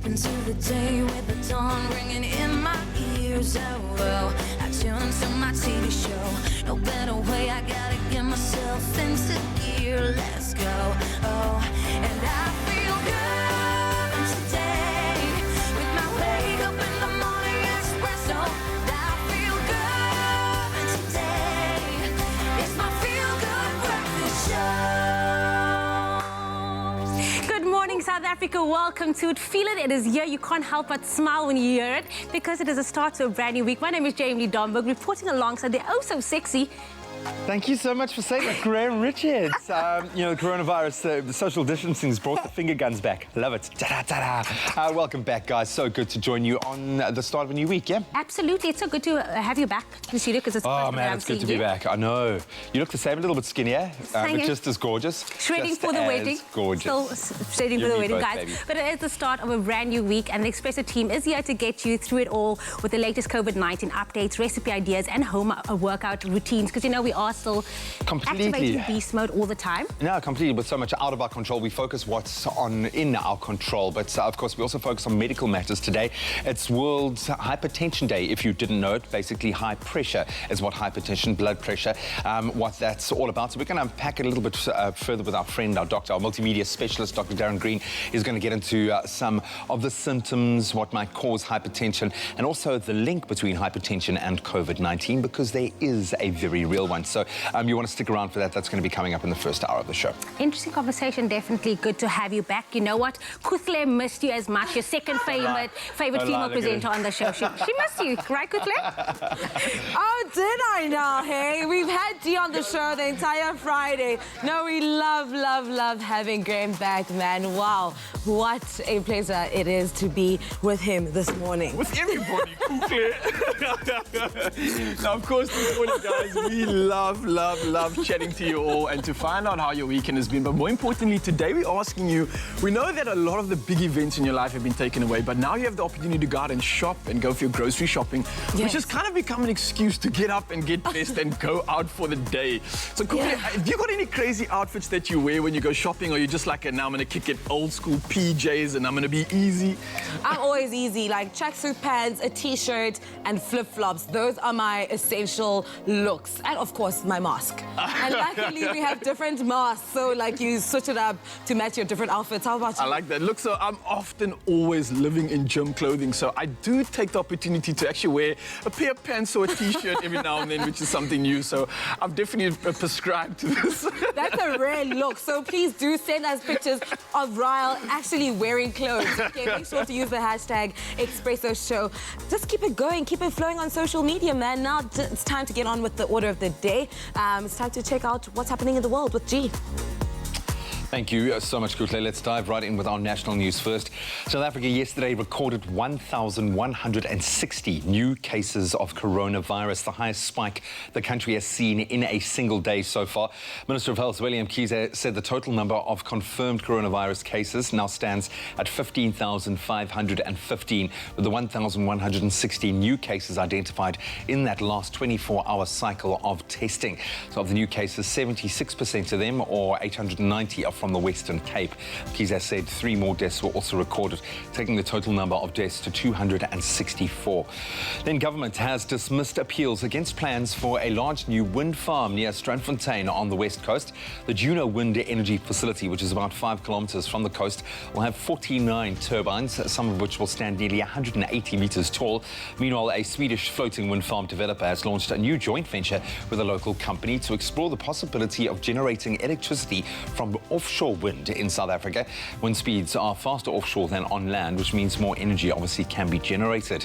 into the day with the dawn ringing in my ears. Oh, well, I tune into my TV show. No better way, I gotta get myself into gear. Let's go. Oh, and I feel good today with my wake up in the morning Expresso. I feel good today. It's my feel good breakfast show. Good morning, South Africa. Welcome to it. Feel it. It is here. You can't help but smile when you hear it because it is a start to a brand new week. My name is Jamie Domberg, reporting alongside the oh so sexy. Thank you so much for saying that, Graham Richards. The coronavirus, the social distancing's brought the finger guns back. Love it. Ta-da. Welcome back, guys. So good to join you on the start of a new week, yeah? Absolutely. It's so good to have you back in the studio because it's the first Oh, time man, I'm it's good to seeing be you. back. I know. You look the same, a little bit skinnier, but just as gorgeous. Shredding Just for the as wedding. Gorgeous. Still shredding for You the and me wedding, both, guys. baby. But it is the start of a brand new week, and the Expresso team is here to get you through it all with the latest COVID-19 updates, recipe ideas, and home workout routines. Because, you know, we are still activating beast mode all the time. No, completely. With so much out of our control, we focus what's in our control. But of course, we also focus on medical matters today. It's World Hypertension Day. If you didn't know it, basically high pressure is what hypertension, blood pressure, what that's all about. So we're going to unpack it a little bit further with our friend, our doctor, our multimedia specialist, Dr. Darren Green, is going to get into some of the symptoms, what might cause hypertension, and also the link between hypertension and COVID-19, because there is a very real one. So you want to stick around for that. That's going to be coming up in the first hour of the show. Interesting conversation. Definitely good to have you back. You know what? Kutle missed you as much. Your second favorite female presenter on the show. She missed you, right, Kutle? Oh, did I now, hey? We've had Dee on the show the entire Friday. No, we love having Graham back, man. Wow, what a pleasure it is to be with him this morning. With everybody, Now, of course, this morning, guys, we love chatting to you all and to find out how your weekend has been. But more importantly, today we're asking you, we know that a lot of the big events in your life have been taken away, but now you have the opportunity to go out and shop and go for your grocery shopping, which has kind of become an excuse to get up and get dressed and go out for the day. So, have you got any crazy outfits that you wear when you go shopping, or you're just like, now I'm going to kick it old school PJs and I'm going to be easy? I'm always easy, like tracksuit pants, a t-shirt, and flip-flops. Those are my essential looks. And, of course, my mask. And luckily, we have different masks, so, like, you switch it up to match your different outfits. How about you? I like that. Look, so I'm often always living in gym clothing, so I do take the opportunity to actually wear a pair of pants or a t-shirt every now and then, which is something new. So I've definitely prescribed to this. That's a rare look, so please do send us pictures of Ryle actually wearing clothes. Okay, make sure to use the hashtag Expresso Show. Just keep it going, keep it flowing on social media, man. Now it's time to get on with the order of the day. It's time to check out what's happening in the world with G. Thank you so much, Kutle. Let's dive right in with our national news first. South Africa yesterday recorded 1,160 new cases of coronavirus, the highest spike the country has seen in a single day so far. Minister of Health, William Kiza, said the total number of confirmed coronavirus cases now stands at 15,515, with the 1,160 new cases identified in that last 24-hour cycle of testing. So of the new cases, 76% of them, or 890, are from the Western Cape. Kiza said 3 more deaths were also recorded, taking the total number of deaths to 264. Then government has dismissed appeals against plans for a large new wind farm near Strandfontein on the west coast. The Juno Wind Energy Facility, which is about 5 kilometers from the coast, will have 49 turbines, some of which will stand nearly 180 meters tall. Meanwhile, a Swedish floating wind farm developer has launched a new joint venture with a local company to explore the possibility of generating electricity from offshore wind in South Africa. Wind speeds are faster offshore than on land, which means more energy obviously can be generated.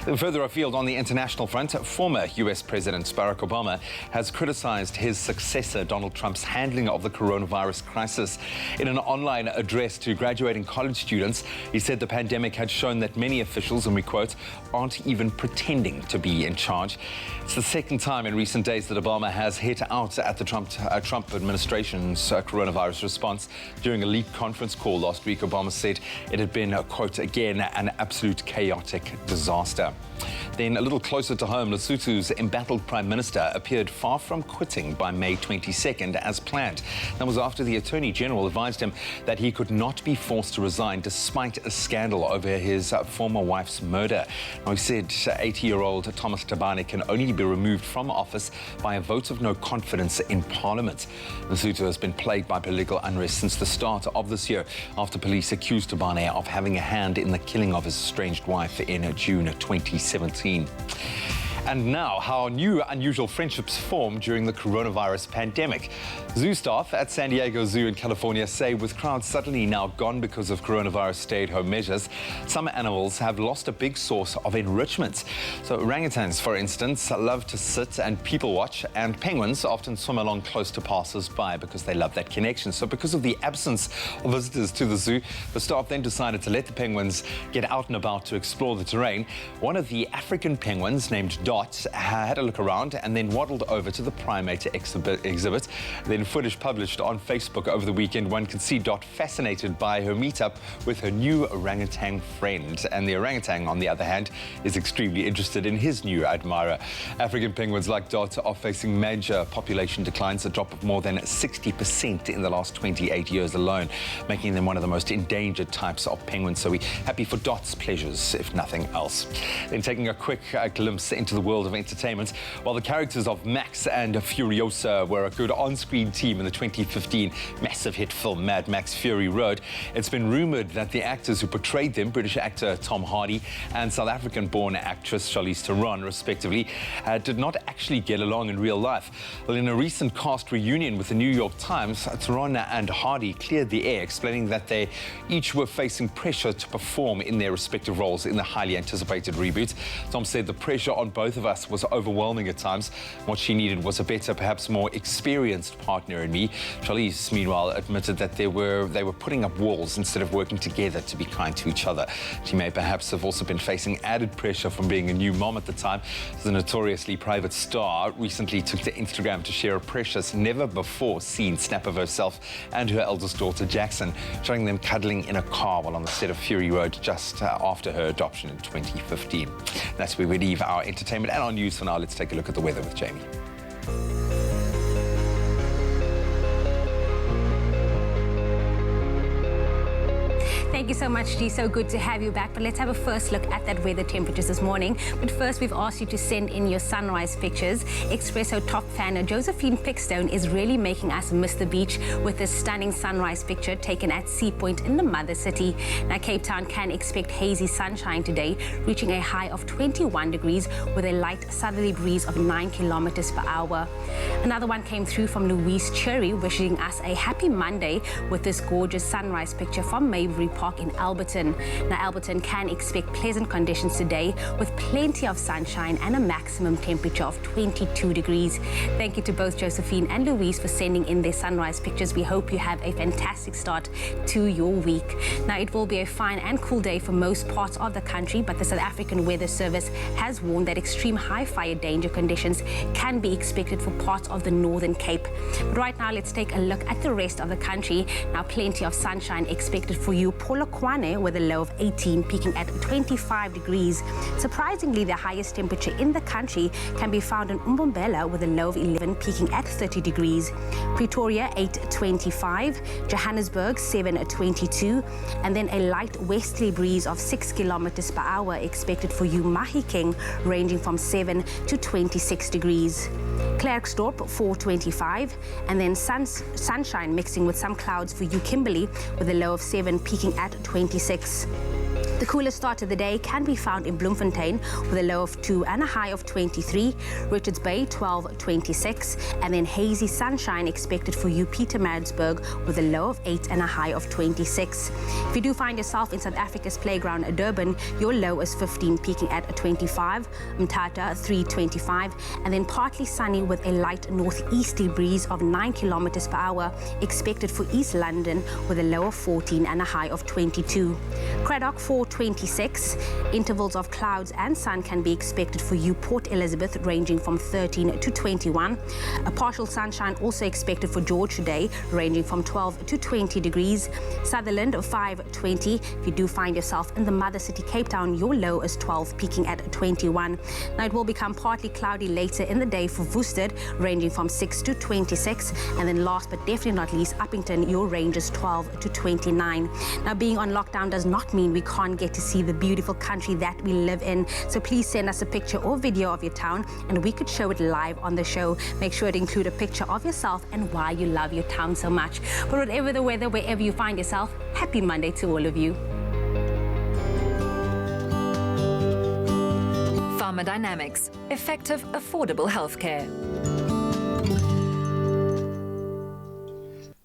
Then further afield on the international front, former US President Barack Obama has criticized his successor Donald Trump's handling of the coronavirus crisis. In an online address to graduating college students, he said the pandemic had shown that many officials, and we quote, aren't even pretending to be in charge. It's the second time in recent days that Obama has hit out at the Trump administration's coronavirus response. response. During a leaked conference call last week, Obama said it had been, quote, again, an absolute chaotic disaster. Then a little closer to home, Lesotho's embattled Prime Minister appeared far from quitting by May 22nd as planned. That was after the Attorney General advised him that he could not be forced to resign despite a scandal over his former wife's murder. Now, he said 80-year-old Thomas Tabane can only be removed from office by a vote of no confidence in Parliament. Lesotho has been plagued by political unrest since the start of this year after police accused Tabane of having a hand in the killing of his estranged wife in June 2017. And now, how new unusual friendships form during the coronavirus pandemic. Zoo staff at San Diego Zoo in California say with crowds suddenly now gone because of coronavirus stay-at-home measures, some animals have lost a big source of enrichment. So orangutans, for instance, love to sit and people watch, and penguins often swim along close to passers-by because they love that connection. So because of the absence of visitors to the zoo, the staff then decided to let the penguins get out and about to explore the terrain. One of the African penguins, named Dot, had a look around and then waddled over to the primate exhibit. Then footage published on Facebook over the weekend, one could see Dot fascinated by her meetup with her new orangutan friend. And the orangutan, on the other hand, is extremely interested in his new admirer. African penguins like Dot are facing major population declines, a drop of more than 60% in the last 28 years alone, making them one of the most endangered types of penguins. So we're happy for Dot's pleasures, if nothing else. Then taking a quick glimpse into the world of entertainment, while the characters of Max and Furiosa were a good on-screen team in the 2015 massive hit film Mad Max Fury Road, it's been rumored that the actors who portrayed them, British actor Tom Hardy and South African-born actress Charlize Theron, respectively, did not actually get along in real life. Well, in a recent cast reunion with the New York Times, Theron and Hardy cleared the air, explaining that they each were facing pressure to perform in their respective roles in the highly anticipated reboot. Tom said the pressure on both of us was overwhelming at times. What she needed was a better, perhaps more experienced partner in me. Charlize, meanwhile, admitted that they were putting up walls instead of working together to be kind to each other. She may perhaps have also been facing added pressure from being a new mom at the time. The notoriously private star recently took to Instagram to share a precious, never-before-seen snap of herself and her eldest daughter, Jackson, showing them cuddling in a car while on the set of Fury Road just after her adoption in 2015. That's where we leave our entertainment and our news for now. Let's take a look at the weather with Jamie. Thank you so much, G. So good to have you back. But let's have a first look at that weather temperatures this morning. But first, we've asked you to send in your sunrise pictures. Expresso top fan Josephine Pickstone is really making us miss the beach with this stunning sunrise picture taken at Sea Point in the mother city. Now, Cape Town can expect hazy sunshine today, reaching a high of 21 degrees with a light southerly breeze of 9 kilometers per hour. Another one came through from Louise Cherry, wishing us a happy Monday with this gorgeous sunrise picture from Maybury Park in Alberton. Now, Alberton can expect pleasant conditions today with plenty of sunshine and a maximum temperature of 22 degrees. Thank you to both Josephine and Louise for sending in their sunrise pictures. We hope you have a fantastic start to your week. Now, it will be a fine and cool day for most parts of the country, but the South African Weather Service has warned that extreme high fire danger conditions can be expected for parts of the Northern Cape. But right now, let's take a look at the rest of the country. Now, plenty of sunshine expected for you. Polokwane with a low of 18, peaking at 25 degrees. Surprisingly, the highest temperature in the country can be found in Umbombela with a low of 11, peaking at 30 degrees. Pretoria, 8.25. Johannesburg, 7.22. And then a light westerly breeze of 6 kilometers per hour expected for you, Mahikeng, ranging from 7 to 26 degrees. Klerksdorp, 4.25, and then sunshine mixing with some clouds for you, Kimberley, with a low of 7, peaking at 26. The coolest start of the day can be found in Bloemfontein with a low of 2 and a high of 23. Richards Bay, 12.26, and then hazy sunshine expected for you, Pietermaritzburg, with a low of 8 and a high of 26. If you do find yourself in South Africa's playground, Durban, your low is 15, peaking at 25. Mthatha, 3.25, and then partly sunny with a light northeasterly breeze of 9 kilometers per hour expected for East London with a low of 14 and a high of 22. Craddock, 4 26. Intervals of clouds and sun can be expected for you. Port Elizabeth ranging from 13 to 21. A partial sunshine also expected for George today, ranging from 12 to 20 degrees. Sutherland 5-20. If you do find yourself in the mother city Cape Town, your low is 12, peaking at 21. Now it will become partly cloudy later in the day for Woesterd, ranging from 6 to 26. And then last but definitely not least, Uppington, your range is 12 to 29. Now being on lockdown does not mean we can't get to see the beautiful country that we live in. So please send us a picture or video of your town and we could show it live on the show. Make sure to include a picture of yourself and why you love your town so much. But whatever the weather, wherever you find yourself, happy Monday to all of you. Pharmadynamics, effective, affordable healthcare.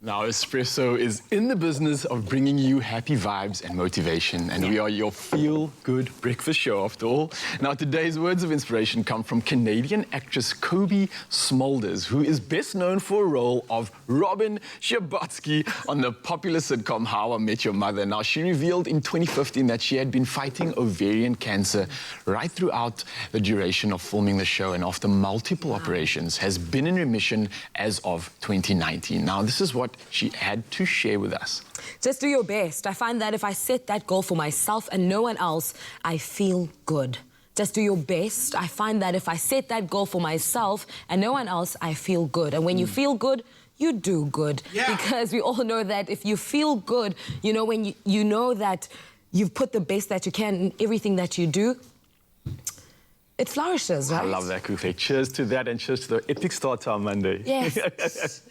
Now, Expresso is in the business of bringing you happy vibes and motivation, and we are your feel-good breakfast show, after all. Now, today's words of inspiration come from Canadian actress Kobe Smulders, who is best known for a role of Robin Scherbatsky on the popular sitcom How I Met Your Mother. Now, she revealed in 2015 that she had been fighting ovarian cancer right throughout the duration of filming the show, and after multiple operations, has been in remission as of 2019. Now, this is what she had to share with us. Just do your best. I find that if I set that goal for myself and no one else, I feel good. Just do your best. I find that if I set that goal for myself and no one else, I feel good. And when you feel good, you do good. Yeah. Because we all know that if you feel good, you know, when you know that you've put the best that you can in everything that you do, it flourishes, right? I love that, Kufe. Cheers to that and cheers to the epic start to our Monday. Yes.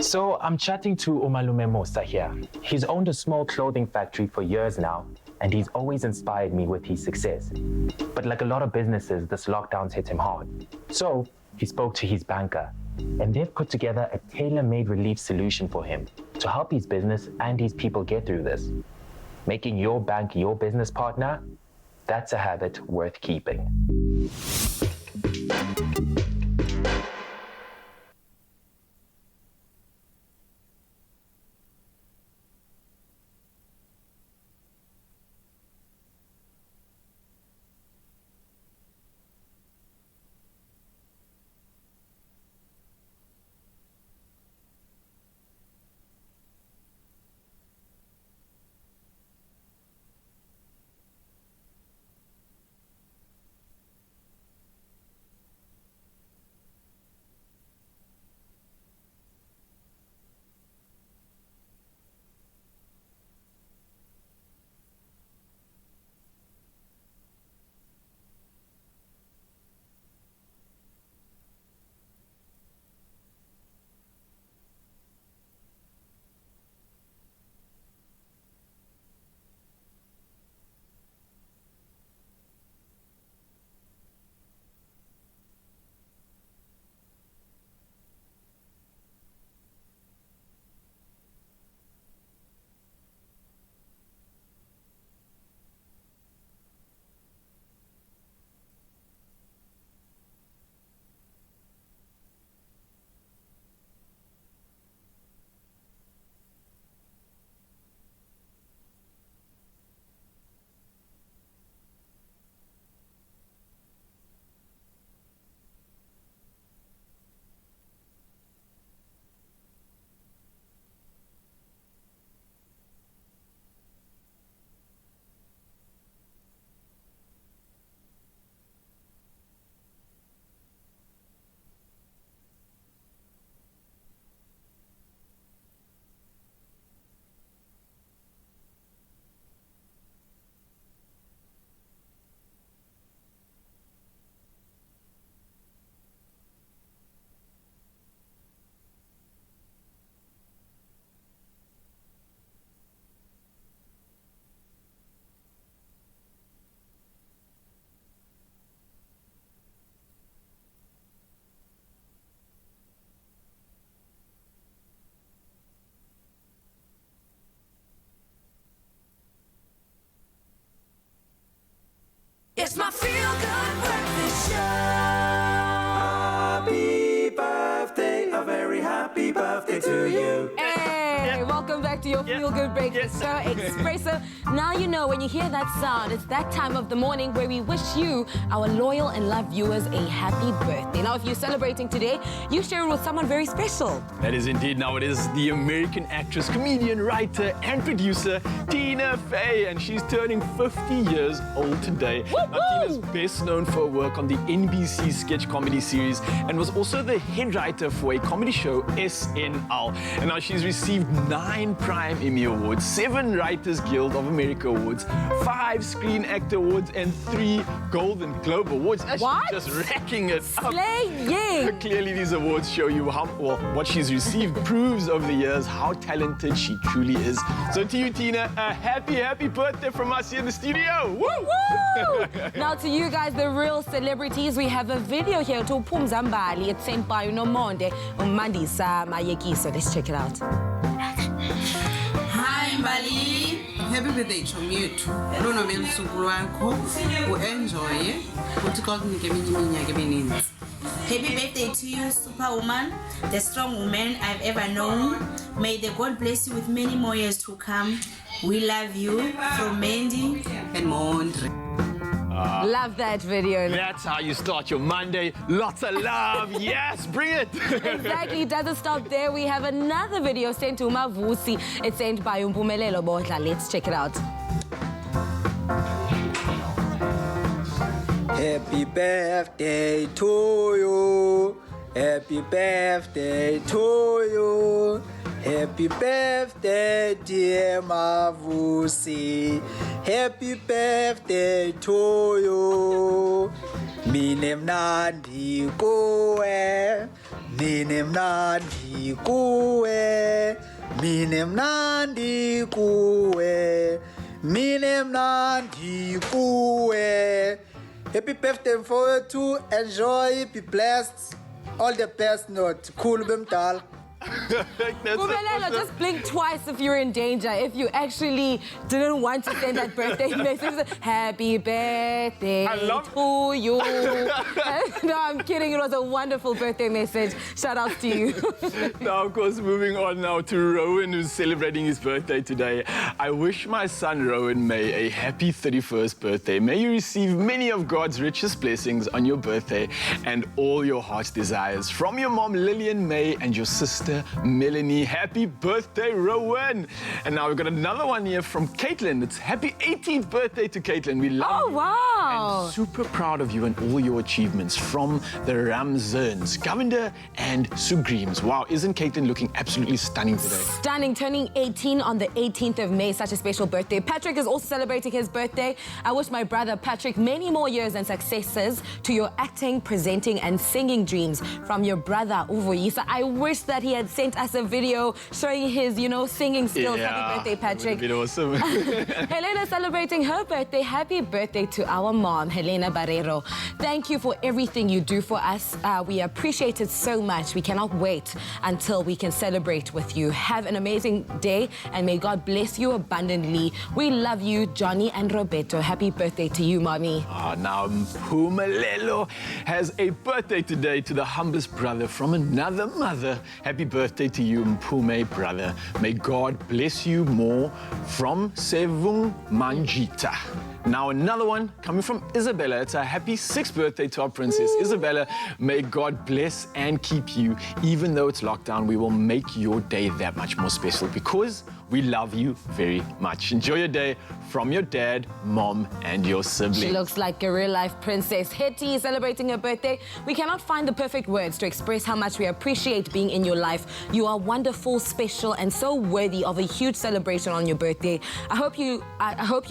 So I'm chatting to Umalume Mosa here. He's owned a small clothing factory for years now, and he's always inspired me with his success. But like a lot of businesses, this lockdown's hit him hard. So he spoke to his banker, and they've put together a tailor-made relief solution for him to help his business and his people get through this. Making your bank your business partner, that's a habit worth keeping. Happy birthday to you. Hey, welcome back to your feel-good breakfast show, Expresso. Now you know when you hear that sound, it's that time of the morning where we wish you, our loyal and loved viewers, a happy birthday. Now, if you're celebrating today, you share it with someone very special. That is indeed. Now it is the American actress, comedian, writer, and producer, Tina Fey, and she's turning 50 years old today. Now, Tina's best known for her work on the NBC sketch comedy series and was also the head writer for a comedy show, SNL. And now she's received 9 Prime Emmy Awards, 7 Writers Guild of America Awards, 5 Screen Actor Awards, and 3 Golden Globe Awards. She's just racking it up. Slaying! Clearly, these awards show you what she's received proves over the years how talented she truly is. So to you, Tina, a happy birthday from us here in the studio. Woo! Woo! Now to you guys, the real celebrities, we have a video here to Pumzambali. It's sent by Nomonde Mandisa Mayekiso. Let's check it out. Hi Mbali, happy birthday Chomi yethu. Lona melusuku lwakho, uenjoy, uthi konke iminyaka emininzi. Happy birthday to you, Superwoman, the strong woman I've ever known. May the God bless you with many more years to come. We love you from Mandy and Mondre. Love that video. That's how you start your Monday. Lots of love. Yes, bring it. Exactly. It doesn't stop there. We have another video sent to Mavusi. It's sent by Umpumelelo Botla. Let's check it out. Happy birthday to you. Happy birthday to you. Happy birthday, dear Mavusi. Happy birthday to you. Mine mnandi kuwe. Mine mnandi kuwe. Mine mnandi kuwe. Mine mnandi kuwe. Happy birthday for you too. Enjoy, be blessed. All the best, not cool bimtal. Pumelelo, just blink twice if you're in danger. If you actually didn't want to send that birthday message, happy birthday to you. No, I'm kidding. It was a wonderful birthday message. Shout out to you. Now, of course, moving on now to Rowan, who's celebrating his birthday today. I wish my son Rowan May a happy 31st birthday. May you receive many of God's richest blessings on your birthday and all your heart's desires. From your mom, Lillian May, and your sister, Melanie. Happy birthday, Rowan. And now we've got another one here from Caitlin. It's happy 18th birthday to Caitlin. We love you. Wow. And super proud of you and all your achievements from the Ramzans, Govender and Sugreams. Wow, isn't Caitlin looking absolutely stunning today? Stunning, turning 18 on the 18th of May. Such a special birthday. Patrick is also celebrating his birthday. I wish my brother Patrick many more years and successes to your acting, presenting and singing dreams. From your brother Uvoyisa. I wish that he had sent us a video showing his, singing skills. Yeah, happy birthday, Patrick. It would have been awesome. Helena celebrating her birthday. Happy birthday to our mom, Helena Barrero. Thank you for everything you do for us. We appreciate it so much. We cannot wait until we can celebrate with you. Have an amazing day and may God bless you abundantly. We love you, Johnny and Roberto. Happy birthday to you, Mommy. Now Mpumelelo has a birthday today to the humblest brother from another mother. Happy birthday to you, Mpume, brother. May God bless you more. From Sevung Manjita. Now another one coming from Isabella. It's a happy 6th birthday to our princess, Isabella. May God bless and keep you. Even though it's lockdown, we will make your day that much more special because we love you very much. Enjoy your day from your dad, mom, and your siblings. She looks like a real-life princess. Hetty is celebrating her birthday. We cannot find the perfect words to express how much we appreciate being in your life. You are wonderful, special, and so worthy of a huge celebration on your birthday. I hope you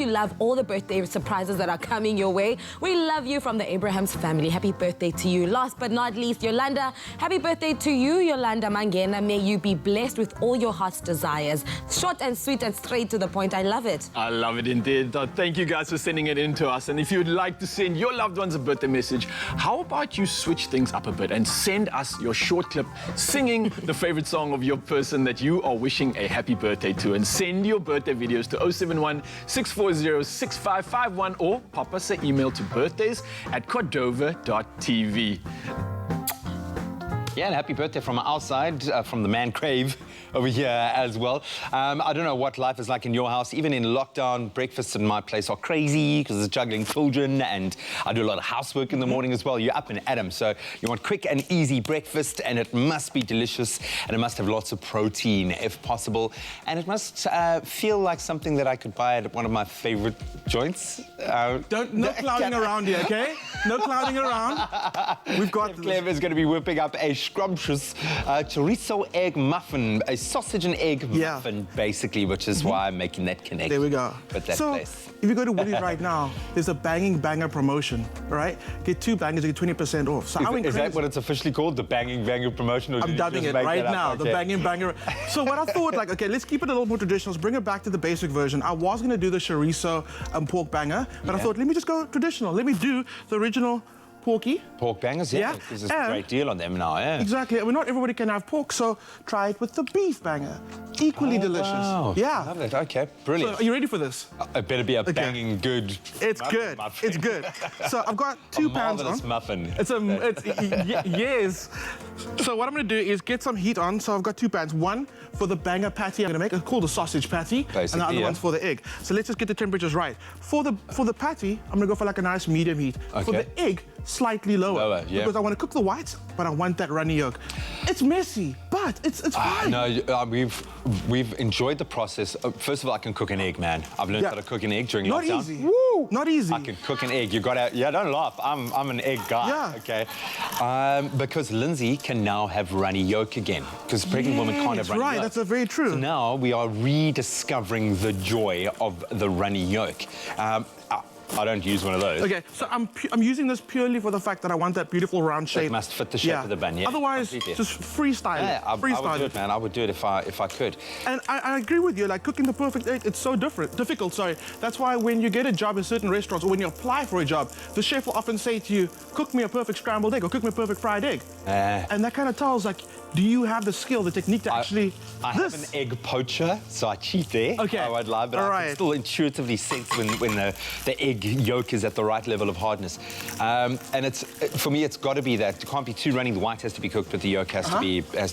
love all the birthday surprises that are coming your way. We love you from the Abrahams family. Happy birthday to you. Last but not least, Yolanda. Happy birthday to you, Yolanda Mangena. May you be blessed with all your heart's desires. Short and sweet and straight to the point. I love it. I love it indeed. Thank you guys for sending it in to us. And if you'd like to send your loved ones a birthday message, how about you switch things up a bit and send us your short clip singing the favorite song of your person that you are wishing a happy birthday to, and send your birthday videos to 071 640 6551 or pop us an email to birthdays@cordova.tv. Yeah, and happy birthday from our side, from the man Crave over here as well. I don't know what life is like in your house. Even in lockdown, breakfasts in my place are crazy because it's juggling children, and I do a lot of housework in the morning as well. You're up and at 'em, so you want quick and easy breakfast, and it must be delicious, and it must have lots of protein if possible, and it must feel like something that I could buy at one of my favorite joints. No clouding around here, okay? No clouding around. We've got Clem is going to be whipping up a scrumptious chorizo egg muffin, a sausage and egg muffin, basically, which is why I'm making that connection. There we go. With that so, place. if you go to Woolies right now, there's a banging banger promotion, right? Get 2 bangers, you get 20% off. So is that what it's officially called, the banging banger promotion? Or I'm dubbing it right now, the banging banger. So what I thought, like, okay, let's keep it a little more traditional. Let's bring it back to the basic version. I was going to do the chorizo pork banger, but I thought, let me just go traditional. Let me do the original pork bangers, because there's a great deal on them now, Exactly. Well, not everybody can have pork, so try it with the beef banger. Equally delicious. Wow. Yeah. Love it. Okay, brilliant. So, are you ready for this? It better be a banging good. It's good. Muffin. It's good. So I've got 2 pounds on. Muffin. Yes. So what I'm going to do is get some heat on. So I've got 2 pans. One for the banger patty I'm going to make. It's called a sausage patty. Basically, and the other one's for the egg. So let's just get the temperatures right. For the patty, I'm going to go for like a nice medium heat. Okay. For the egg, slightly lower. Because I want to cook the whites, but I want that runny yolk. It's messy, but it's fine. No, we've enjoyed the process. First of all, I can cook an egg, man. I've learned how to cook an egg during lockdown. Not easy. Woo! Not easy. I can cook an egg. You gotta, don't laugh. I'm an egg guy. Yeah. Okay. Because Lindsay can now have runny yolk again. Because pregnant women can't have runny yolk. Right, that's very true. So now we are rediscovering the joy of the runny yolk. I don't use one of those. Okay, so I'm using this purely for the fact that I want that beautiful round shape. It must fit the shape of the bun, yeah. Otherwise, just freestyle it. I would do it, man. I would do it if I could. And I agree with you. Like, cooking the perfect egg, it's so difficult. Sorry. That's why when you get a job in certain restaurants, or when you apply for a job, the chef will often say to you, "Cook me a perfect scrambled egg," or "Cook me a perfect fried egg." And that kind of tells, like, do you have the skill, the technique to actually... I have an egg poacher, so I cheat there. Okay. I won't lie, but I can still intuitively sense when the egg yolk is at the right level of hardness. And for me, it's got to be that. It can't be too runny. The white has to be cooked, but the yolk has to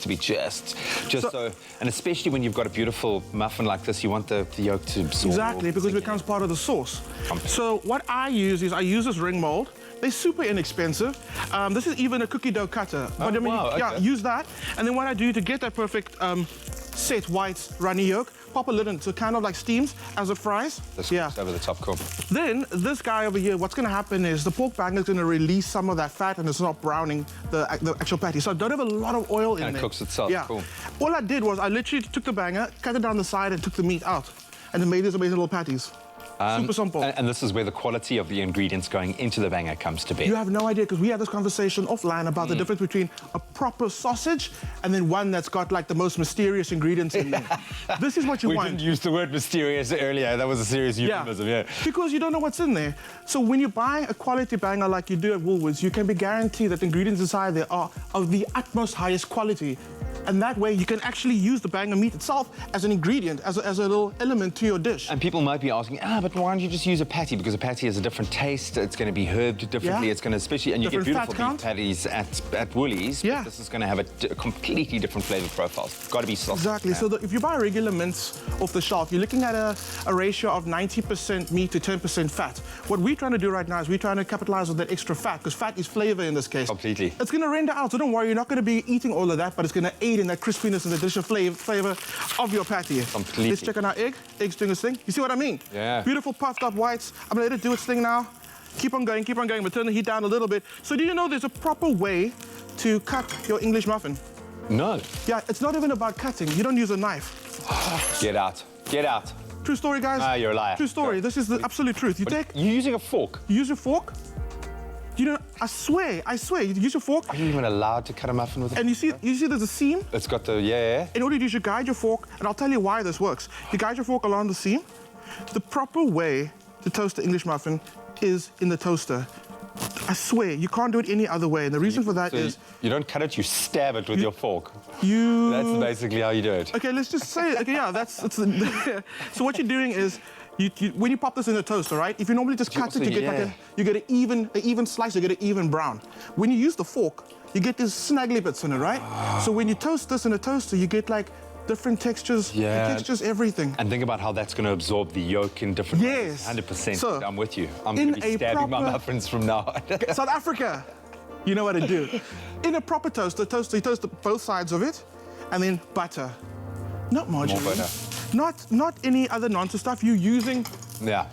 be just so. And especially when you've got a beautiful muffin like this, you want the yolk to absorb. Exactly, because it becomes part of the sauce. So what I use is this ring mold. They're super inexpensive. This is even a cookie dough cutter. But use that. And then what I do to get that perfect set white runny yolk, pop a lid in, so it kind of like steams as it fries. This goes over the top, cool. Then this guy over here, what's going to happen is the pork banger is going to release some of that fat, and it's not browning the actual patty. So I don't have a lot of oil in there. And it cooks itself, cool. All I did was I literally took the banger, cut it down the side, and took the meat out, and then made these amazing little patties. Super simple. And this is where the quality of the ingredients going into the banger comes to bear. You have no idea, because we had this conversation offline about the difference between a proper sausage and then one that's got like the most mysterious ingredients in there. This is what you want. We didn't use the word mysterious earlier. That was a serious euphemism, Because you don't know what's in there. So when you buy a quality banger like you do at Woolworths, you can be guaranteed that the ingredients inside there are of the utmost highest quality. And that way you can actually use the banger meat itself as an ingredient, as a little element to your dish. And people might be asking, but why don't you just use a patty? Because a patty has a different taste. It's going to be herbed differently. It's going to, especially, and you get beautiful beef patties at Woolies. But this is going to have a completely different flavour profile. It's got to be soft. Exactly. So if you buy regular mince off the shelf, you're looking at a ratio of 90% meat to 10% fat. What we're trying to do right now is we're trying to capitalize on that extra fat, because fat is flavour in this case. Completely. It's going to render out, so don't worry, you're not going to be eating all of that, but it's going to aid in that crispiness and the delicious flavour of your patty. Completely. Let's check on our egg. Egg's doing its thing. You see what I mean? Yeah. Beautiful puffed up whites. I'm going to let it do its thing now. Keep on going, keep on going. We'll turn the heat down a little bit. So do you know there's a proper way to cut your English muffin? No. Yeah, it's not even about cutting. You don't use a knife. Get out. Get out. True story, guys. Ah, you're a liar. True story. This is the absolute truth. You're using a fork? You use your fork? You know, I swear, you use your fork. Are you even allowed to cut a muffin with a fork? And you see there's a seam? It's got the, In order to use, you guide your fork, and I'll tell you why this works. You guide your fork along the seam. The proper way to toast the English muffin is in the toaster. I swear, you can't do it any other way. And the reason for that is... You don't cut it, you stab it with your fork. That's basically how you do it. Okay, let's just say, so what you're doing is when you pop this in the toaster, right? If you normally just cut it, you get an even slice, you get an even brown. When you use the fork, you get these snaggly bits in it, right? So when you toast this in a toaster, you get like different textures, textures, everything. And think about how that's going to absorb the yolk in different ways. 100%. So, I'm with you. I'm going to be stabbing my muffins from now on. South Africa, you know what to do. In a proper toaster, you toast both sides of it, and then butter. Not margarine. More butter. Not any other nonsense stuff. You're using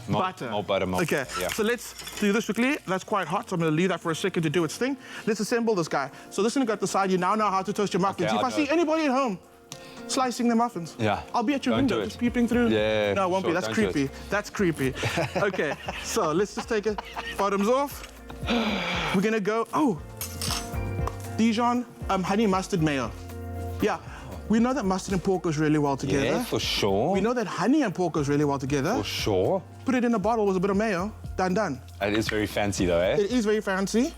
butter. More butter, more. Okay, so let's do this quickly. That's quite hot, so I'm going to leave that for a second to do its thing. Let's assemble this guy. So this one got the side. You now know how to toast your muffins. Okay, if I see anybody at home slicing their muffins, I'll be at your window just peeping through. Yeah, no, it won't be. That's creepy. That's creepy. Okay, so let's just take it. Bottoms off. We're going to go, Dijon honey mustard mayo. Yeah. We know that mustard and pork goes really well together. Yeah, for sure. We know that honey and pork goes really well together. For sure. Put it in a bottle with a bit of mayo. Done. It is very fancy, though, eh? It is very fancy,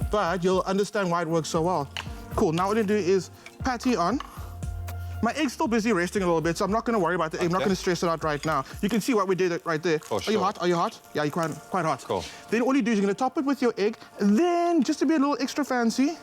but you'll understand why it works so well. Cool. Now what I'm going to do is patty on. My egg's still busy resting a little bit, so I'm not going to worry about the egg. I'm not going to stress it out right now. You can see what we did right there. For sure. Are you hot? Are you hot? Yeah, you're quite hot. Cool. Then all you do is you're going to top it with your egg. Then, just to be a little extra fancy,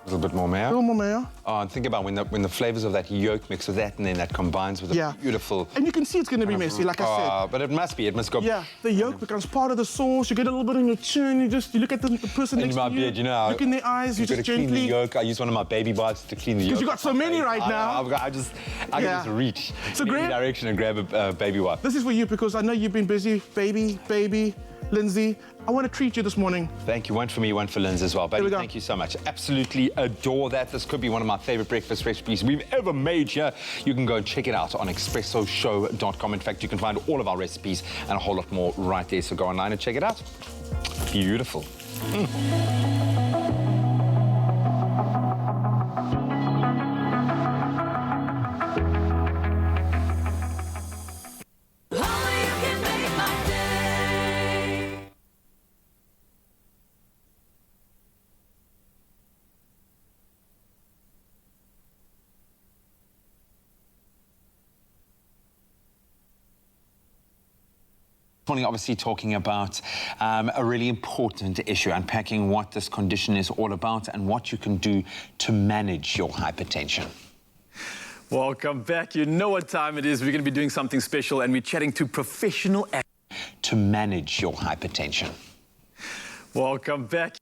a little bit more mayo. A little more mayo. Oh, and think about when the flavors of that yolk mix with that, and then that combines with a beautiful... And you can see it's going to be messy, like I said. But it must be. It must go... Yeah, the yolk becomes part of the sauce. You get a little bit on your chin. You look at the person next to you. In my beard, you know... Look in their eyes. You just gently... clean the yolk. I use one of my baby wipes to clean the yolk. Because you got so many right now. I can just reach in any direction and grab a baby wipe. This is for you because I know you've been busy. Baby, Lindsay. I want to treat you this morning. Thank you. One for me, one for Linz as well. Baby, thank you so much. Absolutely adore that. This could be one of my favorite breakfast recipes we've ever made here. You can go and check it out on expressoshow.com. In fact, you can find all of our recipes and a whole lot more right there. So go online and check it out. Beautiful. Morning, obviously talking about a really important issue, unpacking what this condition is all about and what you can do to manage your hypertension. Welcome back. You know what time it is. We're going to be doing something special, and we're chatting to professional... To manage your hypertension. Welcome back.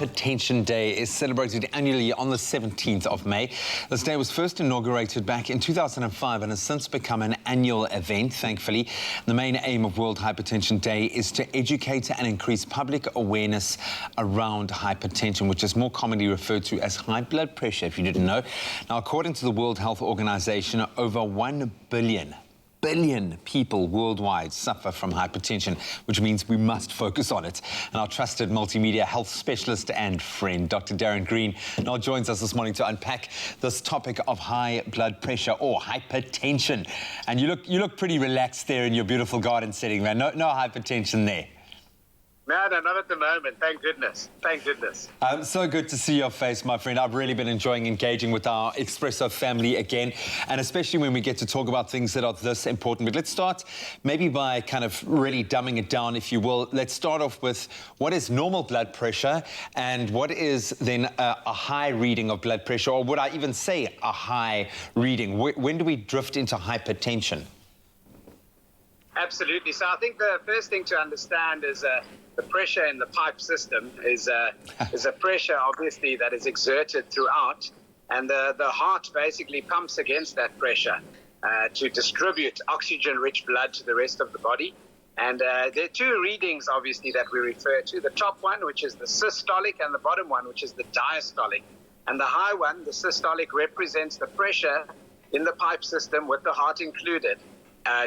Hypertension Day is celebrated annually on the 17th of May. This day was first inaugurated back in 2005 and has since become an annual event, thankfully. The main aim of World Hypertension Day is to educate and increase public awareness around hypertension, which is more commonly referred to as high blood pressure, if you didn't know. Now, according to the World Health Organization, over 1 billion people worldwide suffer from hypertension, which means we must focus on it. And our trusted multimedia health specialist and friend, Dr. Darren Green, now joins us this morning to unpack this topic of high blood pressure or hypertension. And you look pretty relaxed there in your beautiful garden setting, man. No hypertension there. No, not at the moment. Thank goodness. Thank goodness. So good to see your face, my friend. I've really been enjoying engaging with our Expresso family again, and especially when we get to talk about things that are this important. But let's start maybe by kind of really dumbing it down, if you will. Let's start off with what is normal blood pressure and what is then a high reading of blood pressure, or would I even say a high reading? When do we drift into hypertension? Absolutely. So I think the first thing to understand is the pressure in the pipe system is a pressure, obviously, that is exerted throughout, and the heart basically pumps against that pressure to distribute oxygen-rich blood to the rest of the body. And there are two readings, obviously, that we refer to. The top one, which is the systolic, and the bottom one, which is the diastolic. And the high one, the systolic, represents the pressure in the pipe system with the heart included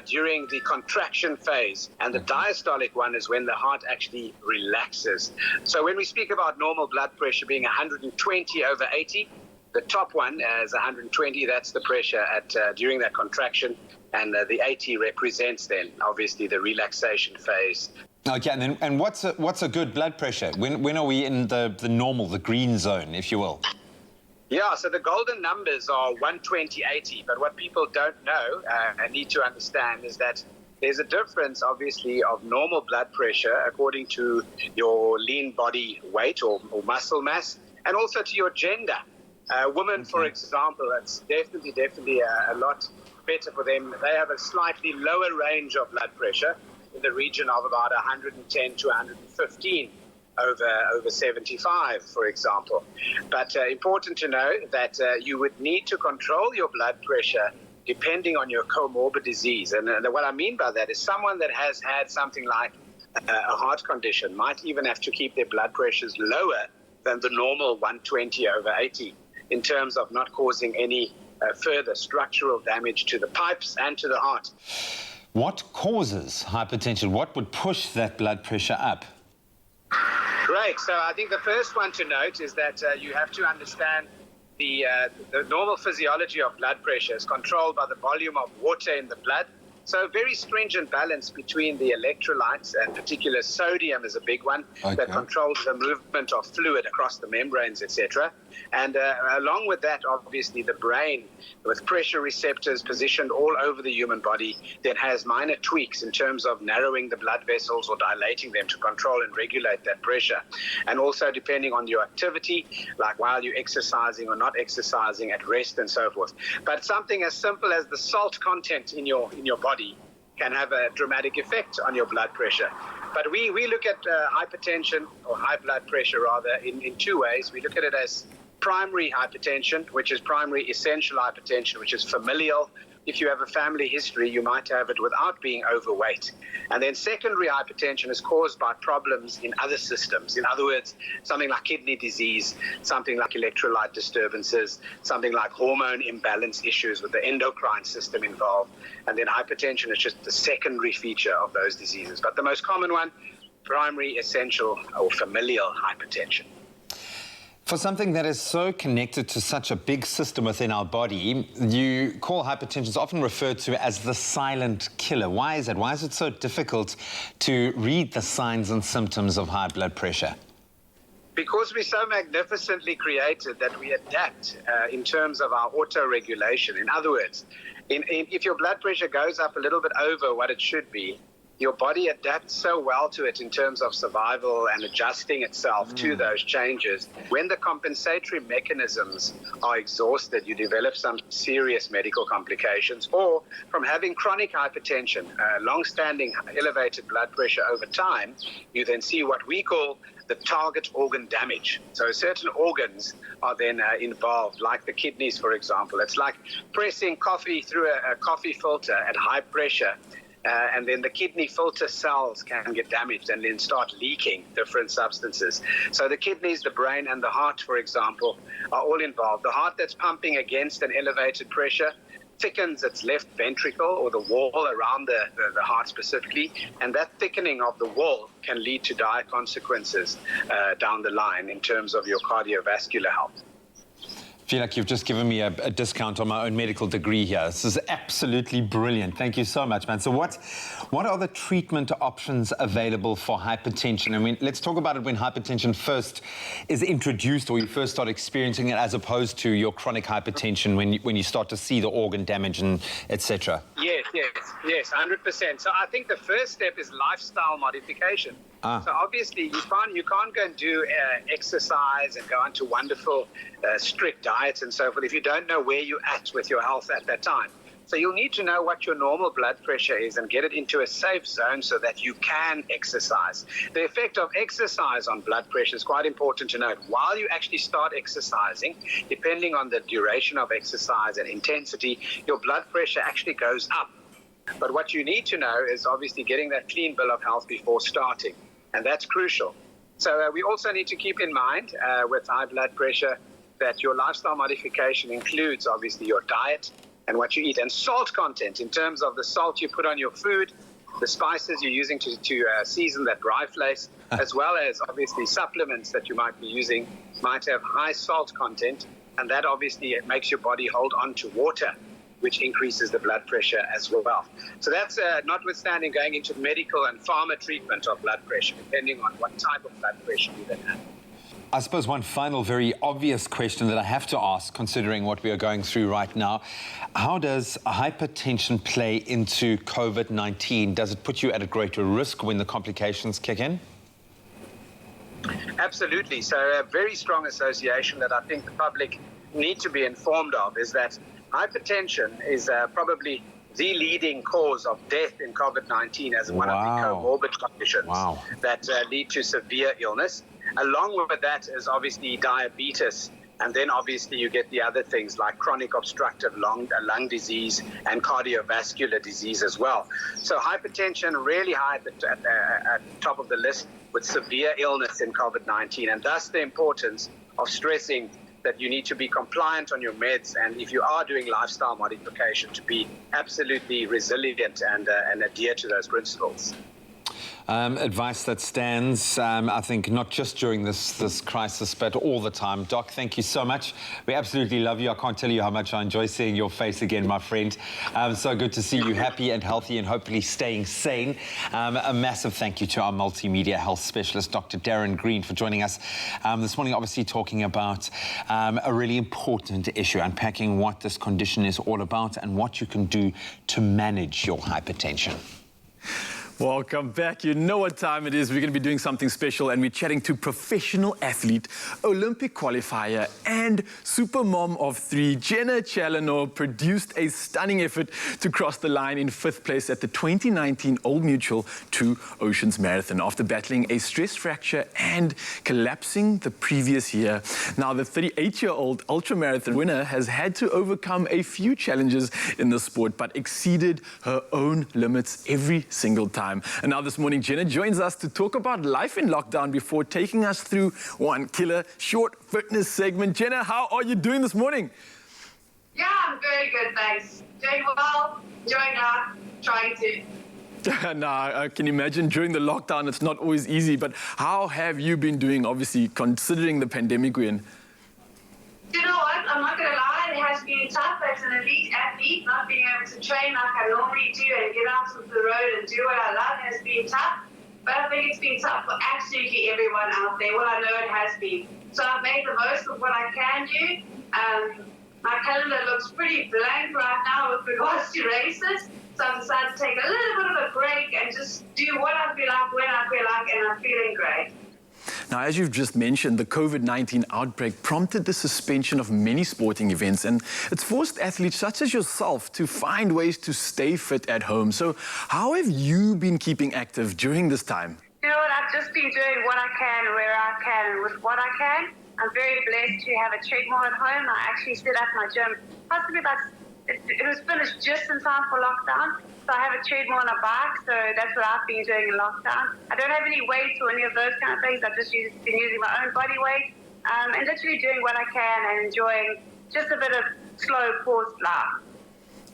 during the contraction phase, and the diastolic one is when the heart actually relaxes. So when we speak about normal blood pressure being 120/80, the top one is 120. That's the pressure at during that contraction, and the 80 represents then obviously the relaxation phase. Okay, and what's a good blood pressure? When are we in the normal, the green zone, if you will? Yeah, so the golden numbers are 120/80, but what people don't know and need to understand is that there's a difference, obviously, of normal blood pressure according to your lean body weight or muscle mass, and also to your gender. Women, for example, it's definitely a lot better for them. They have a slightly lower range of blood pressure in the region of about 110 to 115. Over 75, for example. But important to know that you would need to control your blood pressure depending on your comorbid disease. And what I mean by that is someone that has had something like a heart condition might even have to keep their blood pressures lower than the normal 120/80 in terms of not causing any further structural damage to the pipes and to the heart. What causes hypertension? What would push that blood pressure up? Great. So I think the first one to note is that you have to understand the normal physiology of blood pressure is controlled by the volume of water in the blood. So a very stringent balance between the electrolytes, and particular sodium is a big one, that controls the movement of fluid across the membranes, etc. And along with that, obviously, the brain, with pressure receptors positioned all over the human body, that has minor tweaks in terms of narrowing the blood vessels or dilating them to control and regulate that pressure. And also depending on your activity, like while you're exercising or not exercising, at rest and so forth. But something as simple as the salt content in your body can have a dramatic effect on your blood pressure. But we look at hypertension, or high blood pressure rather, in two ways. We look at it as primary hypertension, which is primary essential hypertension, which is familial. If you have a family history, you might have it without being overweight. And then secondary hypertension is caused by problems in other systems. In other words, something like kidney disease, something like electrolyte disturbances, something like hormone imbalance issues with the endocrine system involved. And then hypertension is just the secondary feature of those diseases. But the most common one, primary essential or familial hypertension. For something that is so connected to such a big system within our body, you call hypertension, is often referred to as the silent killer. Why is it? Why is it so difficult to read the signs and symptoms of high blood pressure? Because we're so magnificently created that we adapt in terms of our auto-regulation. In other words, if your blood pressure goes up a little bit over what it should be, your body adapts so well to it in terms of survival and adjusting itself to those changes. When the compensatory mechanisms are exhausted, you develop some serious medical complications, or from having chronic hypertension, long-standing elevated blood pressure over time, you then see what we call the target organ damage. So certain organs are then involved, like the kidneys, for example. It's like pressing coffee through a coffee filter at high pressure, and then the kidney filter cells can get damaged and then start leaking different substances. So the kidneys, the brain, and the heart, for example, are all involved. The heart that's pumping against an elevated pressure thickens its left ventricle, or the wall around the heart specifically, and that thickening of the wall can lead to dire consequences down the line in terms of your cardiovascular health. I feel like you've just given me a discount on my own medical degree here. This is absolutely brilliant. Thank you so much, man. So what are the treatment options available for hypertension? I mean, let's talk about it when hypertension first is introduced, or you first start experiencing it, as opposed to your chronic hypertension when you start to see the organ damage and etc. Yes, 100%. So I think the first step is lifestyle modification. So obviously you can't go and do exercise and go onto wonderful strict diets and so forth if you don't know where you're at with your health at that time. So you'll need to know what your normal blood pressure is and get it into a safe zone so that you can exercise. The effect of exercise on blood pressure is quite important to note. While you actually start exercising, depending on the duration of exercise and intensity, your blood pressure actually goes up. But what you need to know is obviously getting that clean bill of health before starting. And that's crucial. So we also need to keep in mind with high blood pressure that your lifestyle modification includes obviously your diet and what you eat, and salt content in terms of the salt you put on your food, the spices you're using to season that rye flakes, as well as obviously supplements that you might be using might have high salt content, and that obviously it makes your body hold on to water, which increases the blood pressure as well. So that's notwithstanding going into medical and pharma treatment of blood pressure, depending on what type of blood pressure you then have. I suppose one final very obvious question that I have to ask, considering what we are going through right now, how does hypertension play into COVID-19? Does it put you at a greater risk when the complications kick in? Absolutely. So a very strong association that I think the public need to be informed of is that hypertension is probably the leading cause of death in COVID-19 as one of the comorbid conditions that lead to severe illness. Along with that is obviously diabetes, and then obviously you get the other things like chronic obstructive lung disease and cardiovascular disease as well. So hypertension really high at the top of the list with severe illness in COVID-19, and thus the importance of stressing that you need to be compliant on your meds, and if you are doing lifestyle modification, to be absolutely resilient and adhere to those principles. Advice that stands, I think, not just during this crisis, but all the time. Doc, thank you so much. We absolutely love you. I can't tell you how much I enjoy seeing your face again, my friend. So good to see you happy and healthy and hopefully staying sane. A massive thank you to our multimedia health specialist, Dr. Darren Green, for joining us this morning, obviously talking about a really important issue, unpacking what this condition is all about and what you can do to manage your hypertension. Welcome back. You know what time it is. We're going to be doing something special, and we're chatting to professional athlete, Olympic qualifier, and super mom of three. Jenna Challenor produced a stunning effort to cross the line in 5th place at the 2019 Old Mutual 2 Oceans Marathon after battling a stress fracture and collapsing the previous year. Now, the 38-year-old ultramarathon winner has had to overcome a few challenges in the sport, but exceeded her own limits every single time. And now this morning, Jenna joins us to talk about life in lockdown before taking us through one killer short fitness segment. Jenna, how are you doing this morning? Yeah, I'm very good, thanks. Doing well, enjoying life, trying to. Nah, I can imagine during the lockdown, it's not always easy, but how have you been doing, obviously, considering the pandemic we're in? You know what, I'm not going to lie, it has been tough as an elite athlete, not being able to train like I normally do and get out onto the road and do what I love has been tough. But I think it's been tough for absolutely everyone out there. Well, I know it has been. So I've made the most of what I can do. my calendar looks pretty blank right now with regards to races. So I've decided to take a little bit of a break and just do what I feel like, when I feel like, and I'm feeling great. Now, as you've just mentioned, the COVID-19 outbreak prompted the suspension of many sporting events, and it's forced athletes such as yourself to find ways to stay fit at home. So how have you been keeping active during this time? You know what, I've just been doing what I can, where I can, and with what I can. I'm very blessed to have a treadmill at home. I actually set up my gym possibly about, it was finished just in time for lockdown. So I have a treadmill and a bike, so that's what I've been doing in lockdown. I don't have any weights or any of those kind of things. I've just been using my own body weight and literally doing what I can and enjoying just a bit of slow, paused life.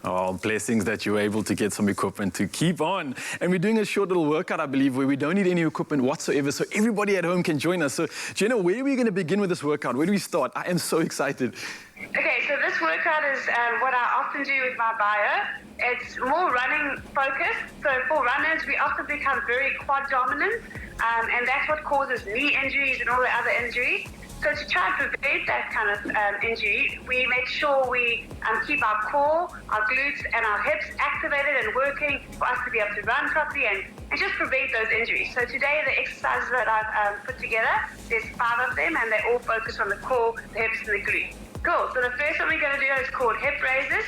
Oh, blessings that you're able to get some equipment to keep on. And we're doing a short little workout, I believe, where we don't need any equipment whatsoever, so everybody at home can join us. So, Jenna, where are we going to begin with this workout? Where do we start? I am so excited. Okay, so this workout is what I often do with my bio. It's more running focused. So for runners, we often become very quad dominant, and that's what causes knee injuries and all the other injuries. So to try and prevent that kind of injury, we make sure we keep our core, our glutes, and our hips activated and working for us to be able to run properly and just prevent those injuries. So today, the exercises that I've put together, there's 5 of them, and they all focus on the core, the hips, and the glutes. Cool. So the first one we're going to do is called hip raises.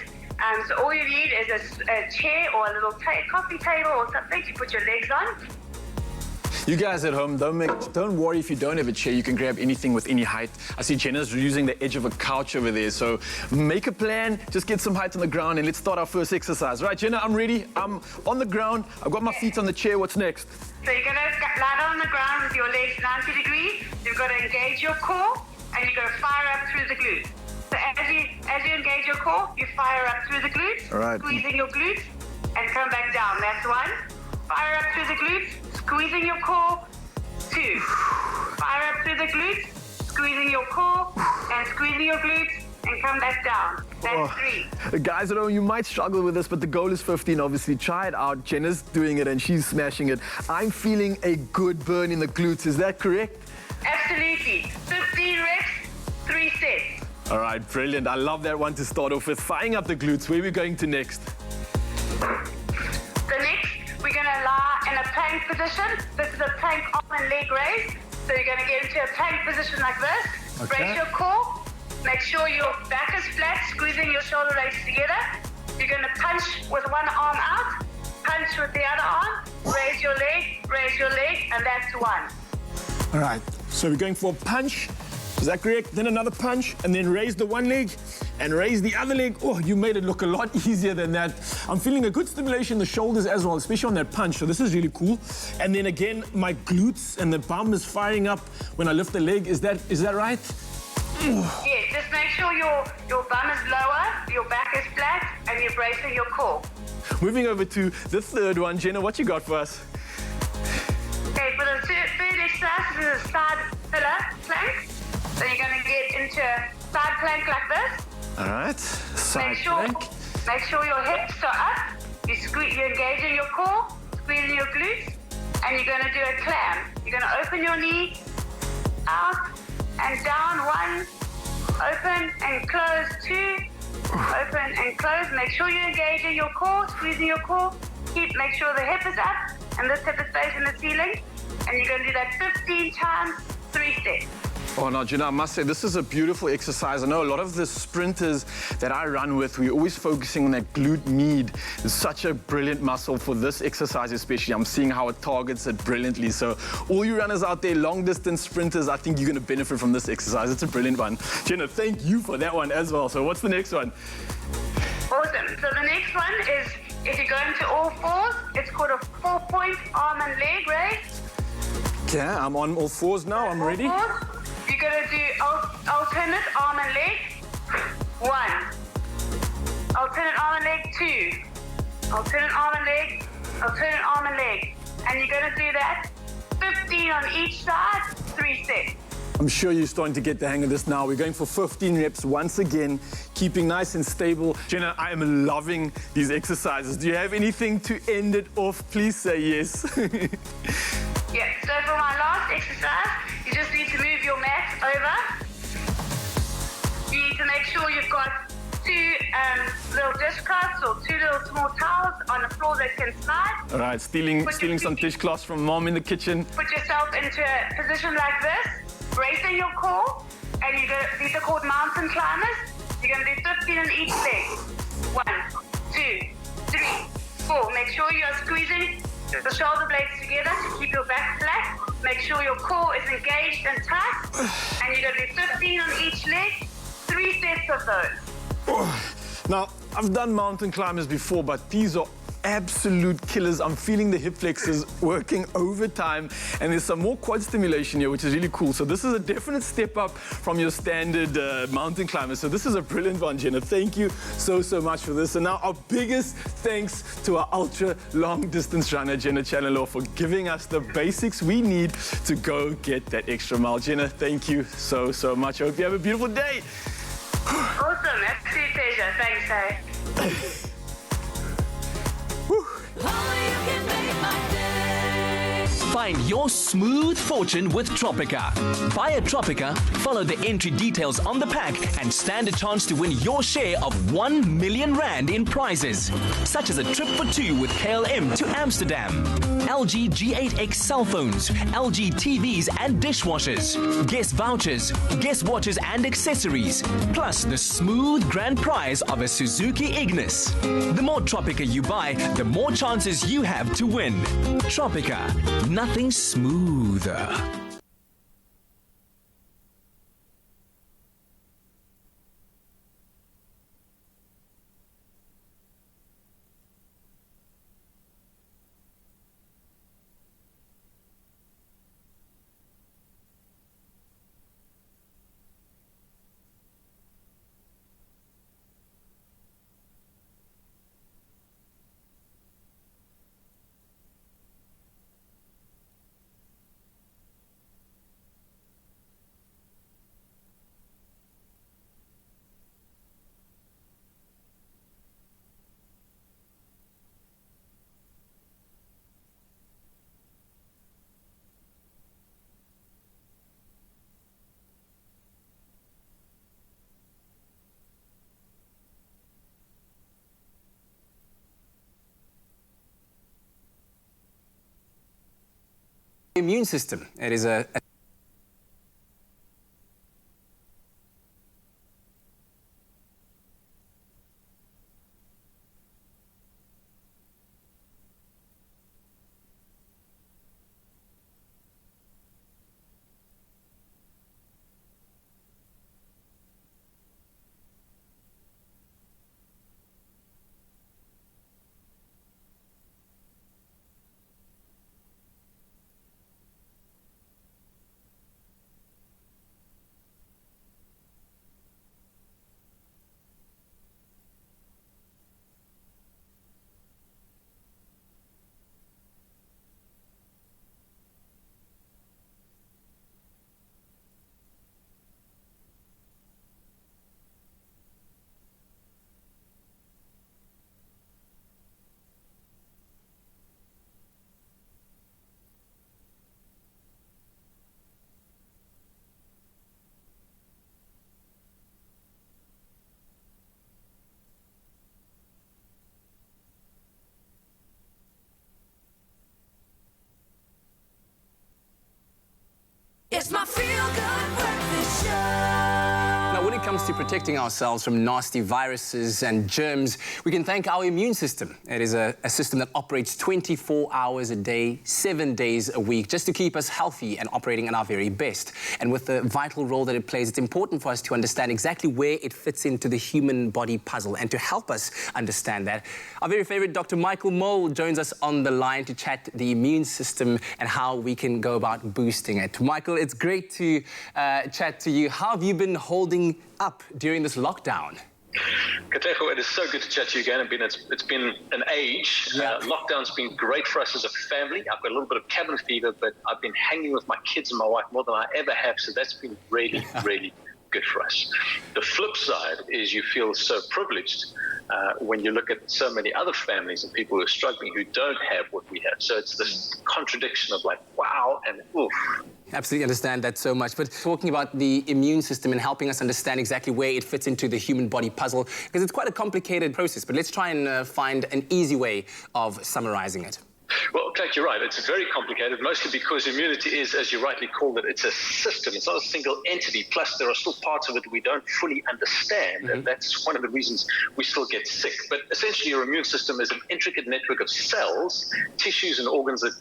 So all you need is a chair or a little coffee table or something to put your legs on. You guys at home, don't worry if you don't have a chair. You can grab anything with any height. I see Jenna's using the edge of a couch over there. So make a plan, just get some height on the ground, and let's start our first exercise. Right, Jenna, I'm ready. I'm on the ground. I've got my feet on the chair. What's next? So you're going to lie down on the ground with your legs 90 degrees. You've got to engage your core, and you're going to fire up through the glutes. So as you engage your core, you fire up through the glutes, right. Squeezing your glutes, and come back down. That's 1. Fire up through the glutes, squeezing your core. 2. Fire up through the glutes, squeezing your core, and squeezing your glutes, and come back down. That's 3. Guys at home, you might struggle with this, but the goal is 15, obviously. Try it out. Jenna's doing it, and she's smashing it. I'm feeling a good burn in the glutes. Is that correct? Absolutely. 15 reps, 3 sets. All right, brilliant. I love that one to start off with. Firing up the glutes. Where are we going to next? So next, we're going to lie in a plank position. This is a plank arm and leg raise. So you're going to get into a plank position like this. Okay. Raise your core. Make sure your back is flat, squeezing your shoulder blades together. You're going to punch with one arm out, punch with the other arm, raise your leg, and that's 1. All right, so we're going for a punch. Is that correct? Then another punch, and then raise the one leg and raise the other leg. Oh, you made it look a lot easier than that. I'm feeling a good stimulation in the shoulders as well, especially on that punch. So this is really cool. And then again, my glutes and the bum is firing up when I lift the leg. Is that right? Yes, just make sure your bum is lower, your back is flat, and you're bracing your core. Moving over to the third one. Jenna, what you got for us? Okay, for the third exercise, this is a side pillar plank. So you're going to get into a side plank like this. All right, side plank. Make sure your hips are up. You're engaging your core, squeezing your glutes, and you're going to do a clam. You're going to open your knee, out and down, 1, open and close, 2, open and close. Make sure you're engaging your core, squeezing your core. Make sure the hip is up and this hip is facing the ceiling. And you're going to do that 15 times, 3 sets. Oh, no, Gina, I must say, this is a beautiful exercise. I know a lot of the sprinters that I run with, we're always focusing on that glute med. It's such a brilliant muscle for this exercise especially. I'm seeing how it targets it brilliantly. So all you runners out there, long-distance sprinters, I think you're going to benefit from this exercise. It's a brilliant one. Gina, thank you for that one as well. So what's the next one? Awesome. So the next one is, if you go into all fours, it's called a 4-point arm and leg raise. Okay, I'm on all fours now. I'm ready. You're going to do alternate arm and leg. 1. Alternate arm and leg. 2. Alternate arm and leg. Alternate arm and leg. And you're going to do that 15 on each side, 3 sets. I'm sure you're starting to get the hang of this now. We're going for 15 reps once again, keeping nice and stable. Jenna, I am loving these exercises. Do you have anything to end it off? Please say yes. Yeah, so for my last exercise, you just need to move your mat over. You need to make sure you've got dishcloths or 2 little small towels on a floor that can slide. All right, stealing some dishcloths from mom in the kitchen. Put yourself into a position like this, bracing your core, and these are called mountain climbers. You're going to do 15 in each leg. 1, 2, 3, 4. Make sure you are squeezing the shoulder blades together to keep your back flat. Make sure your core is engaged and tight. And you're going to do 15 on each leg, 3 sets of those. Now, I've done mountain climbers before, but these are absolute killers. I'm feeling the hip flexors working overtime, and there's some more quad stimulation here, which is really cool. So this is a definite step up from your standard mountain climber. So this is a brilliant one, Jenna. Thank you so much for this. And now our biggest thanks to our ultra long distance runner, Jenna Challenor, for giving us the basics we need to go get that extra mile. Jenna, thank you so much. I hope you have a beautiful day. Awesome, absolute pleasure. Thanks, hey. Find your smooth fortune with Tropica. Buy a Tropica, follow the entry details on the pack, and stand a chance to win your share of 1 million rand in prizes, such as a trip for 2 with KLM to Amsterdam, LG G8X cell phones, LG TVs and dishwashers, guest vouchers, guest watches and accessories, plus the smooth grand prize of a Suzuki Ignis. The more Tropica you buy, the more chances you have to win. Tropica, nothing smoother. Immune system. It is a It's my feel-good breakfast show. Now, when it comes to protecting ourselves from nasty viruses and germs, we can thank our immune system. It is a system that operates 24 hours a day, 7 days a week, just to keep us healthy and operating at our very best. And with the vital role that it plays, it's important for us to understand exactly where it fits into the human body puzzle. And to help us understand that, our very favorite Dr. Michael Mole joins us on the line to chat the immune system and how we can go about boosting it. Michael, it's great to chat to you. How have you been holding up during this lockdown? Katejo, it is so good to chat to you again. It's been an age. Yeah. Lockdown's been great for us as a family. I've got a little bit of cabin fever, but I've been hanging with my kids and my wife more than I ever have, so that's been really, really good for us. The flip side is you feel so privileged when you look at so many other families and people who are struggling who don't have what we have. So it's this contradiction of like, wow and oof. Absolutely understand that so much. But talking about the immune system and helping us understand exactly where it fits into the human body puzzle, because it's quite a complicated process, but let's try and find an easy way of summarizing it. Well, Clark, you're right. It's very complicated, mostly because immunity is, as you rightly called it, it's a system. It's not a single entity. Plus, there are still parts of it we don't fully understand, and that's one of the reasons we still get sick. But essentially, your immune system is an intricate network of cells, tissues, and organs that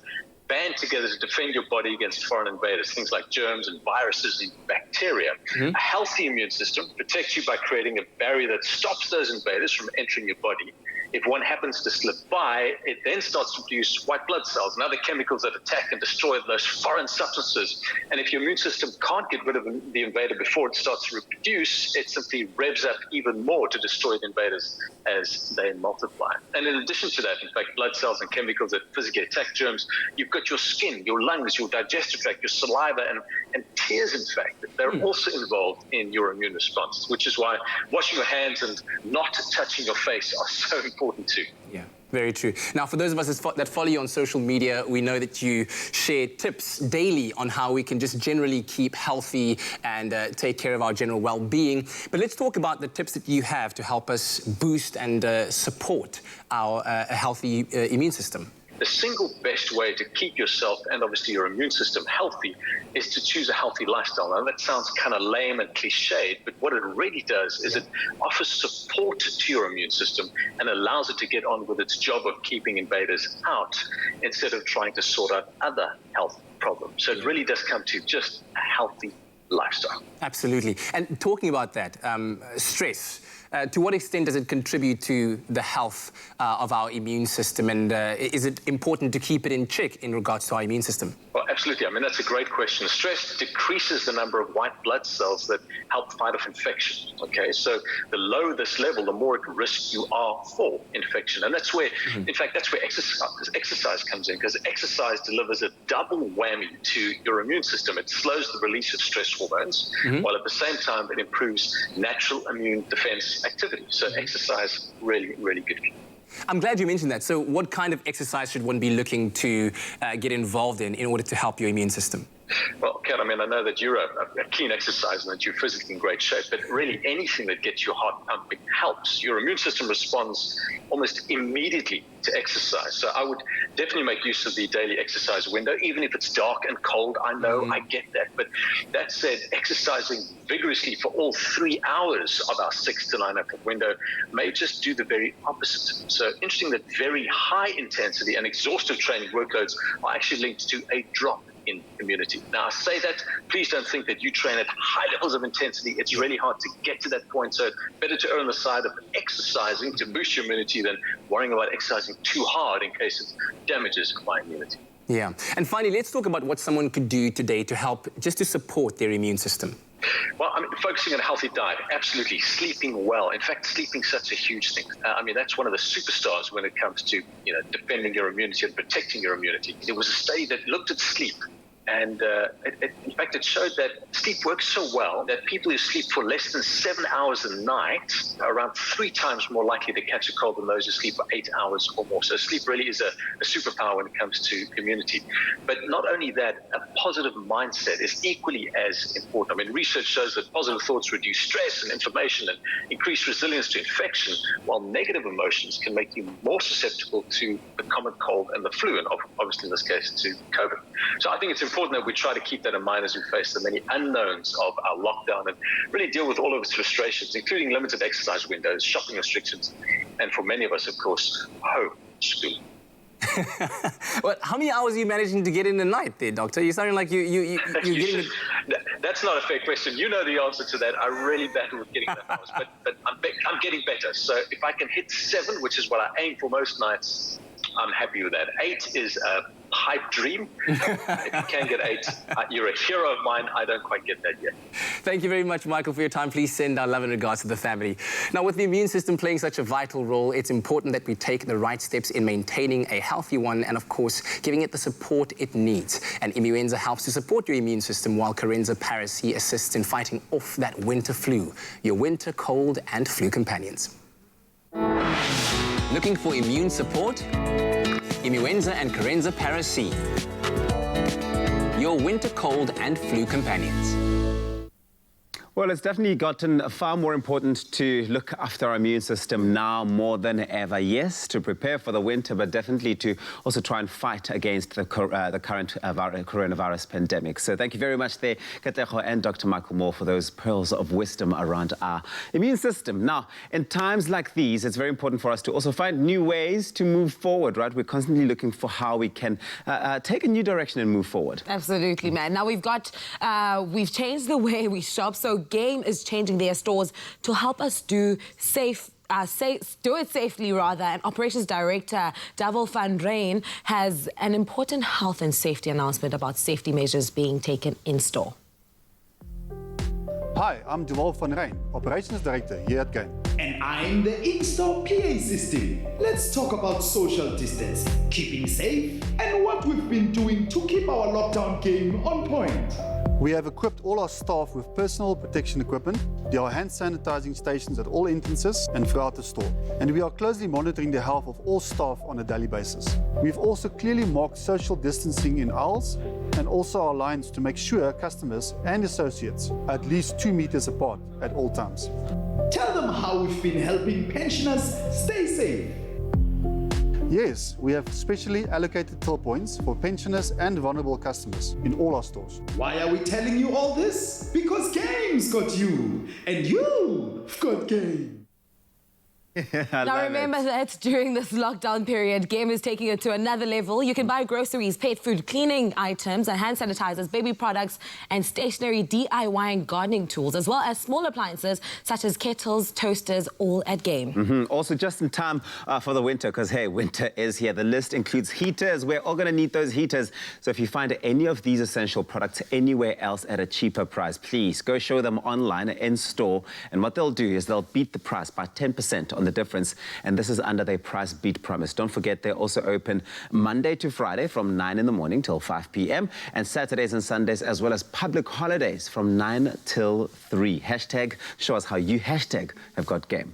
band together to defend your body against foreign invaders, things like germs and viruses and bacteria. A healthy immune system protects you by creating a barrier that stops those invaders from entering your body. If one happens to slip by, it then starts to produce white blood cells and other chemicals that attack and destroy those foreign substances. And if your immune system can't get rid of the invader before it starts to reproduce, it simply revs up even more to destroy the invaders as they multiply. And in addition to that, in fact, blood cells and chemicals that physically attack germs, you've got your skin, your lungs, your digestive tract, your saliva, and tears, in fact. They're also involved in your immune response, which is why washing your hands and not touching your face are so important too. Yeah. Very true. Now, for those of us that follow you on social media, we know that you share tips daily on how we can just generally keep healthy and take care of our general well-being. But let's talk about the tips that you have to help us boost and support our healthy immune system. The single best way to keep yourself and obviously your immune system healthy is to choose a healthy lifestyle. Now, that sounds kind of lame and cliched, but what it really does is it offers support to your immune system and allows it to get on with its job of keeping invaders out instead of trying to sort out other health problems. So it really does come to just a healthy lifestyle. Absolutely. And talking about that, stress, to what extent does it contribute to the health of our immune system, and is it important to keep it in check in regards to our immune system? Well, absolutely. I mean, that's a great question. Stress decreases the number of white blood cells that help fight off infection. Okay, so the lower this level, the more at risk you are for infection. And that's where, in fact, that's where exercise comes in, because exercise delivers a double whammy to your immune system. It slows the release of stress hormones, while at the same time it improves natural immune defense activity. So exercise, really, really good. I'm glad you mentioned that. So what kind of exercise should one be looking to get involved in order to help your immune system? Well, Kat, I mean, I know that you're a keen exerciser and that you're physically in great shape, but really anything that gets your heart pumping helps. Your immune system responds almost immediately to exercise. So I would definitely make use of the daily exercise window, even if it's dark and cold. I know, I get that. But that said, exercising vigorously for all 3 hours of our 6 to 9 o'clock window may just do the very opposite. So interesting that very high intensity and exhaustive training workloads are actually linked to a drop in immunity. Now, I say that, please don't think that you train at high levels of intensity. It's really hard to get to that point, so better to err on the side of exercising to boost your immunity than worrying about exercising too hard in case it damages my immunity. Yeah. And finally, let's talk about what someone could do today to help, just to support their immune system. Well, I mean, focusing on a healthy diet, absolutely. Sleeping well. In fact, sleeping's such a huge thing. I mean, that's one of the superstars when it comes to, defending your immunity and protecting your immunity. There was a study that looked at sleep, and in fact, it showed that sleep works so well that people who sleep for less than 7 hours a night are around 3 times more likely to catch a cold than those who sleep for 8 hours or more. So sleep really is a superpower when it comes to immunity. But not only that, a positive mindset is equally as important. I mean, research shows that positive thoughts reduce stress and inflammation and increase resilience to infection, while negative emotions can make you more susceptible to the common cold and the flu, and obviously in this case to COVID. So I think it's important that we try to keep that in mind as we face the many unknowns of our lockdown and really deal with all of its frustrations, including limited exercise windows, shopping restrictions, and for many of us, of course, home school. Well, how many hours are you managing to get in a night there, Doctor? You're sounding like you're getting... That's not a fair question. You know the answer to that. I really battle with getting that hours, but I'm getting better. So if I can hit 7, which is what I aim for most nights, I'm happy with that. 8 is pipe dream. If you can get 8, you're a hero of mine. I don't quite get that yet. Thank you very much, Michael, for your time. Please send our love and regards to the family. Now, with the immune system playing such a vital role, it's important that we take the right steps in maintaining a healthy one and, of course, giving it the support it needs. And Immuenza helps to support your immune system while Carenza Parasi assists in fighting off that winter flu, your winter cold and flu companions. Looking for immune support? Immuenza and Carenza Parasi, your winter cold and flu companions. Well, it's definitely gotten far more important to look after our immune system now more than ever. Yes, to prepare for the winter, but definitely to also try and fight against the current coronavirus pandemic. So thank you very much there, Katlego and Dr. Michael Moore, for those pearls of wisdom around our immune system. Now, in times like these, it's very important for us to also find new ways to move forward, right? We're constantly looking for how we can take a new direction and move forward. Absolutely, man. Now we've changed the way we shop, so Game is changing their stores to help us do it safely, rather. And Operations Director Davil van Rijn has an important health and safety announcement about safety measures being taken in store. Hi, I'm Davil van Rijn, Operations Director here at Game. And I'm the in-store PA system. Let's talk about social distance, keeping safe, and what we've been doing to keep our lockdown game on point. We have equipped all our staff with personal protection equipment. There are hand sanitizing stations at all entrances and throughout the store. And we are closely monitoring the health of all staff on a daily basis. We've also clearly marked social distancing in aisles and also our lines to make sure customers and associates are at least 2 meters apart at all times. Tell them how we've been helping pensioners stay safe. Yes, we have specially allocated till points for pensioners and vulnerable customers in all our stores. Why are we telling you all this? Because Game's got you, and you've got Game. Now remember that during this lockdown period, Game is taking it to another level. You can buy groceries, pet food, cleaning items, and hand sanitizers, baby products, and stationary DIY and gardening tools, as well as small appliances such as kettles, toasters, all at Game. Also just in time for the winter, because, hey, winter is here. The list includes heaters. We're all going to need those heaters. So if you find any of these essential products anywhere else at a cheaper price, please go show them online in store. And what they'll do is they'll beat the price by 10% on the difference, and this is under their price beat promise. Don't forget, they're also open Monday to Friday from 9 in the morning till 5 p.m. and Saturdays and Sundays, as well as public holidays from 9 till 3. Hashtag show us how you have got Game.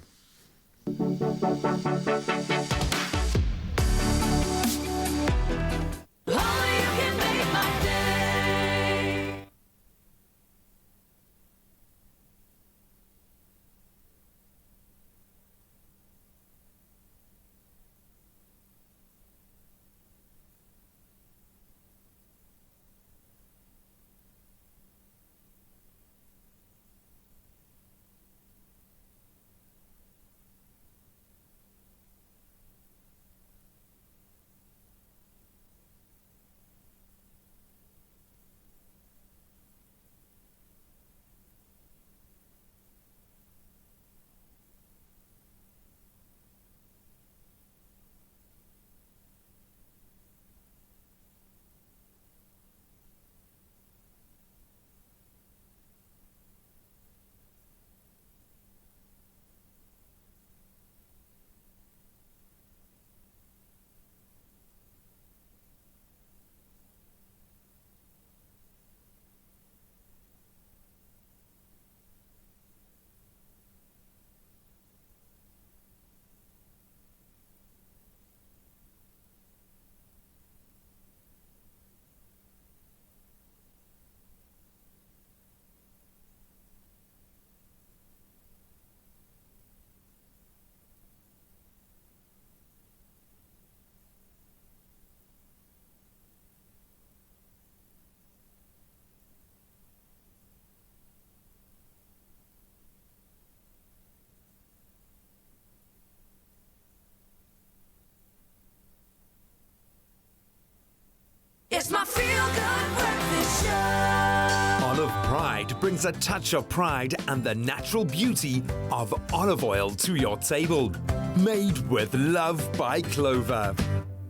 It's my feel-good breakfast show. Olive Pride brings a touch of pride and the natural beauty of olive oil to your table. Made with love by Clover.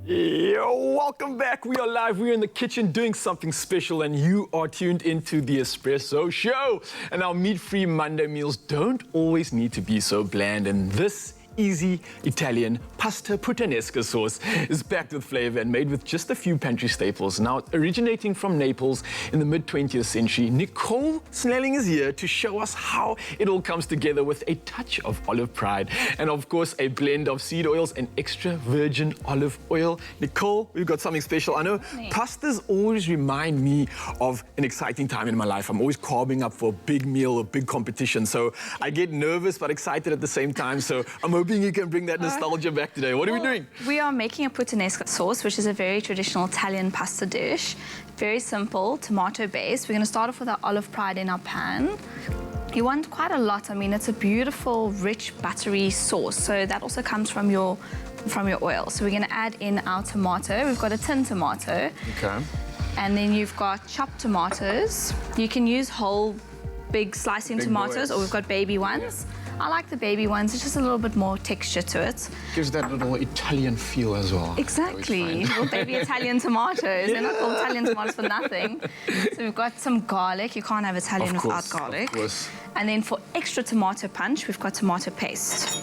Yo, welcome back. We are live. We're in the kitchen doing something special, and you are tuned into the Expresso Show. And our meat-free Monday meals don't always need to be so bland. And this easy Italian pasta puttanesca sauce is packed with flavor and made with just a few pantry staples. Now, originating from Naples in the mid-20th century, Nicole Snelling is here to show us how it all comes together with a touch of olive pride and, of course, a blend of seed oils and extra virgin olive oil. Nicole, we've got something special. I know pastas always remind me of an exciting time in my life. I'm always carving up for a big meal, a big competition. So I get nervous but excited at the same time. So I'm hoping you can bring that nostalgia back today. What are we doing? We are making a puttanesca sauce, which is a very traditional Italian pasta dish. Very simple, tomato based. We're going to start off with our olive pride in our pan. You want quite a lot. I mean, it's a beautiful, rich, buttery sauce. So that also comes from your oil. So we're going to add in our tomato. We've got a tin tomato. Okay. And then you've got chopped tomatoes. You can use whole, big slicing tomatoes, or we've got baby ones. I like the baby ones. It's just a little bit more texture to it. Gives that little Italian feel as well. Exactly. Little baby Italian tomatoes. They're not called Italian tomatoes for nothing. So we've got some garlic. You can't have Italian without garlic. Of course. And then for extra tomato punch, we've got tomato paste.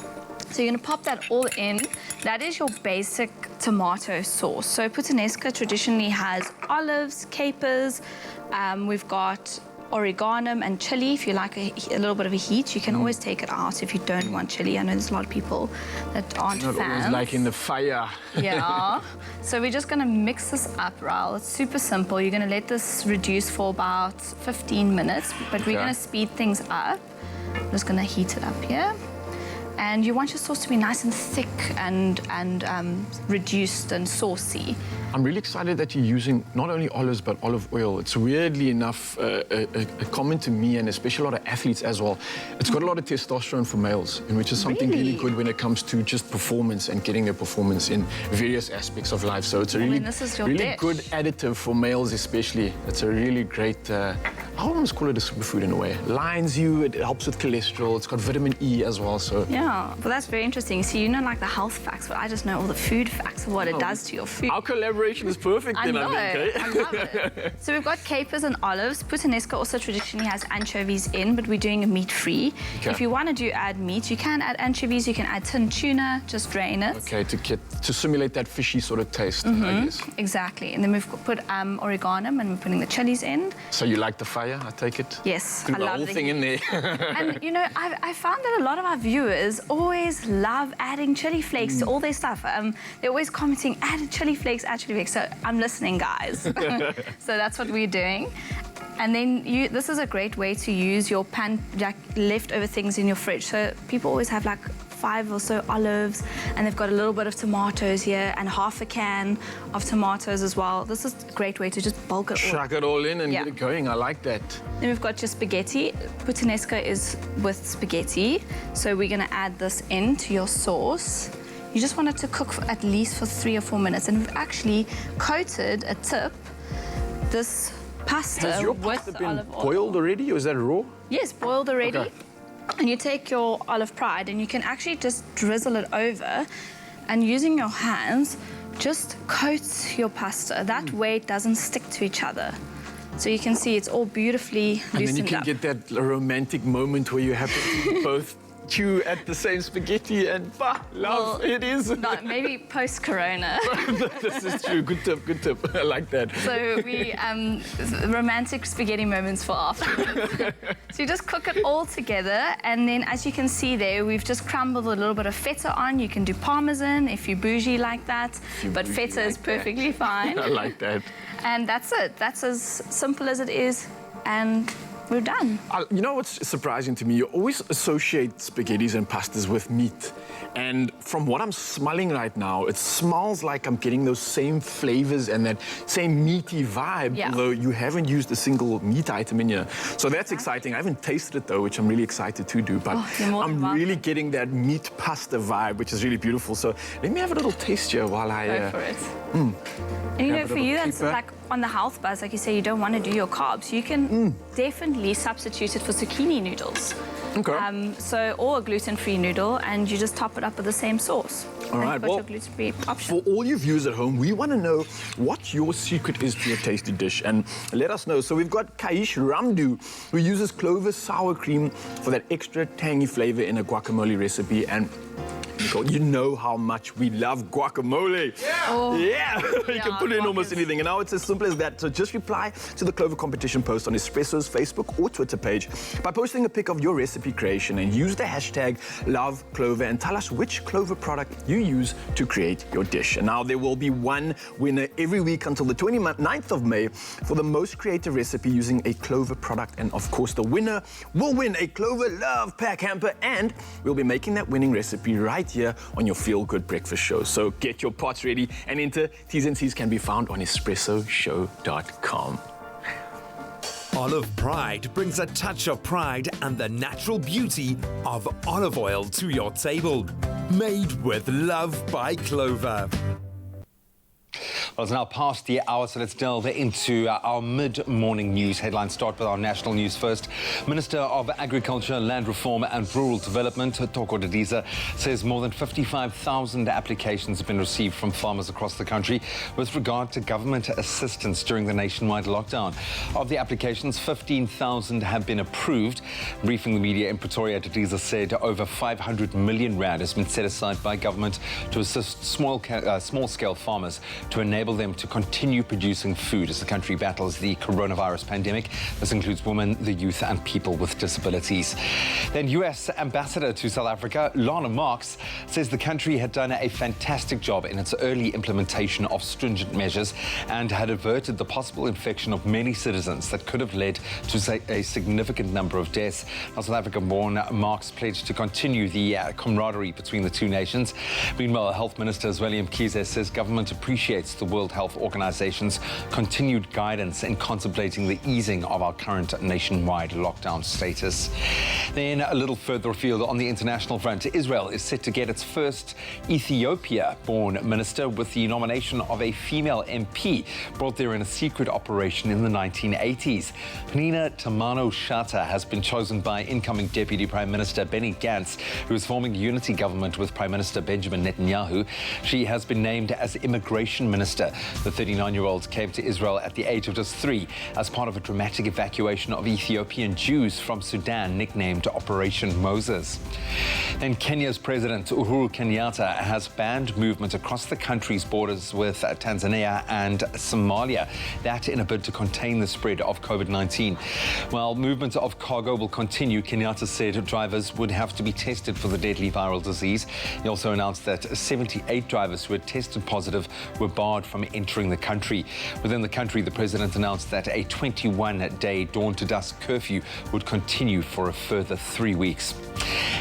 So you're going to pop that all in. That is your basic tomato sauce. So puttanesca traditionally has olives, capers. We've got oregano and chili. If you like a little bit of a heat, you can always take it out if you don't want chili. I know there's a lot of people that aren't fans. Not always liking the fire. Yeah. So we're just going to mix this up, Raul. It's super simple. You're going to let this reduce for about 15 minutes, but we're going to speed things up. I'm just going to heat it up here. And you want your sauce to be nice and thick and reduced and saucy. I'm really excited that you're using not only olives but olive oil. It's weirdly enough a comment to me, and especially a lot of athletes as well. It's got a lot of testosterone for males, and which is something really good when it comes to just performance and getting their performance in various aspects of life. So it's a really good additive for males especially. It's a really great, I almost call it a superfood in a way. Lines you, it helps with cholesterol, it's got vitamin E as well. So yeah, well, that's very interesting. See, you know, like the health facts, but I just know all the food facts of what it does to your food. Our collaboration is perfect then, I think, eh? I love it. So we've got capers and olives. Puttanesca also traditionally has anchovies in, but we're doing a meat-free. Okay. If you want to add meat, you can add anchovies, you can add tin tuna, just drain it. Okay, to simulate that fishy sort of taste, I guess. Exactly. And then we've put oregano, and we're putting the chilies in. So you like the fire, I take it? Yes, I love the whole thing in there. And, you know, I found that a lot of our viewers always love adding chili flakes to all their stuff. They're always commenting, add chili flakes, add chili flakes. So I'm listening, guys. So that's what we're doing. And then this is a great way to use your leftover things in your fridge. So people always have like 5 or so olives, and they've got a little bit of tomatoes here and half a can of tomatoes as well. This is a great way to just bulk it all. Chuck it all in and get it going. I like that. Then we've got your spaghetti. Puttanesca is with spaghetti. So we're going to add this into your sauce. You just want it to cook at least for 3 or 4 minutes. And we've actually coated a tip, this pasta. Has your pasta been boiled already, or is that raw? Yes, boiled already. Okay. And you take your olive pride and you can actually just drizzle it over, and using your hands, just coat your pasta. That way it doesn't stick to each other. So you can see it's all beautifully loosened up. And then you can get that romantic moment where you have to both chew at the same spaghetti and love, it is. No, maybe post-corona. This is true. Good tip. I like that. So we, romantic spaghetti moments for after. So you just cook it all together, and then as you can see there, we've just crumbled a little bit of feta on. You can do parmesan if you're bougie like that, but feta is perfectly fine. I like that. And that's it. That's as simple as it is, and we're done. You know what's surprising to me? You always associate spaghettis and pastas with meat. And from what I'm smelling right now, it smells like I'm getting those same flavors and that same meaty vibe, although you haven't used a single meat item in here. So that's exciting. I haven't tasted it, though, which I'm really excited to do. But I'm really getting that meat pasta vibe, which is really beautiful. So let me have a little taste here while I... Go for it. And you know, for you, that's like on the health buzz, like you say, you don't want to do your carbs, you can definitely substitute it for zucchini noodles. Okay. Or a gluten-free noodle, and you just top it up with the same sauce. All right, well, gluten-free option. for all you viewers at home, we want to know what your secret is to your tasty dish, and let us know. So we've got Kaish Ramdu, who uses clover sour cream for that extra tangy flavor in a guacamole recipe, and Nicole, you know how much we love guacamole. Yeah. You can put it in almost anything. And now it's as simple as that. So just reply to the Clover competition post on Expresso's Facebook or Twitter page by posting a pic of your recipe creation and use the hashtag #LoveClover and tell us which Clover product you use to create your dish. And now there will be one winner every week until the 29th of May for the most creative recipe using a Clover product. And of course, the winner will win a Clover Love Pack hamper, and we'll be making that winning recipe right here on your Feel Good Breakfast show. So get your pots ready and enter. T's and C's can be found on expressoshow.com. Olive Pride brings a touch of pride and the natural beauty of olive oil to your table. Made with love by Clover. Well, it's now past the hour, so let's delve into our mid-morning news. Headlines start with our national news first. Minister of Agriculture, Land Reform and Rural Development, Toko Didiza, says more than 55,000 applications have been received from farmers across the country with regard to government assistance during the nationwide lockdown. Of the applications, 15,000 have been approved. Briefing the media in Pretoria, Didiza said over 500 million rand has been set aside by government to assist small-scale farmers to enable them to continue producing food as the country battles the coronavirus pandemic. This includes women, the youth and people with disabilities. Then US Ambassador to South Africa, Lana Marks, says the country had done a fantastic job in its early implementation of stringent measures and had averted the possible infection of many citizens that could have led to a significant number of deaths. Now, South African-born Marks pledged to continue the camaraderie between the two nations. Meanwhile, Health Minister William Kize says government appreciates the World Health Organization's continued guidance in contemplating the easing of our current nationwide lockdown status. Then a little further afield on the international front, Israel is set to get its first Ethiopia-born minister with the nomination of a female MP brought there in a secret operation in the 1980s. Pnina Tamano-Shata has been chosen by incoming Deputy Prime Minister Benny Gantz, who is forming a unity government with Prime Minister Benjamin Netanyahu. She has been named as Immigration Minister. The 39-year-old came to Israel at the age of just 3 as part of a dramatic evacuation of Ethiopian Jews from Sudan, nicknamed Operation Moses. And Kenya's President Uhuru Kenyatta has banned movement across the country's borders with Tanzania and Somalia, that in a bid to contain the spread of COVID-19. While movement of cargo will continue, Kenyatta said drivers would have to be tested for the deadly viral disease. He also announced that 78 drivers who had tested positive were barred from entering the country. Within the country, the president announced that a 21-day dawn-to-dusk curfew would continue for a further 3 weeks.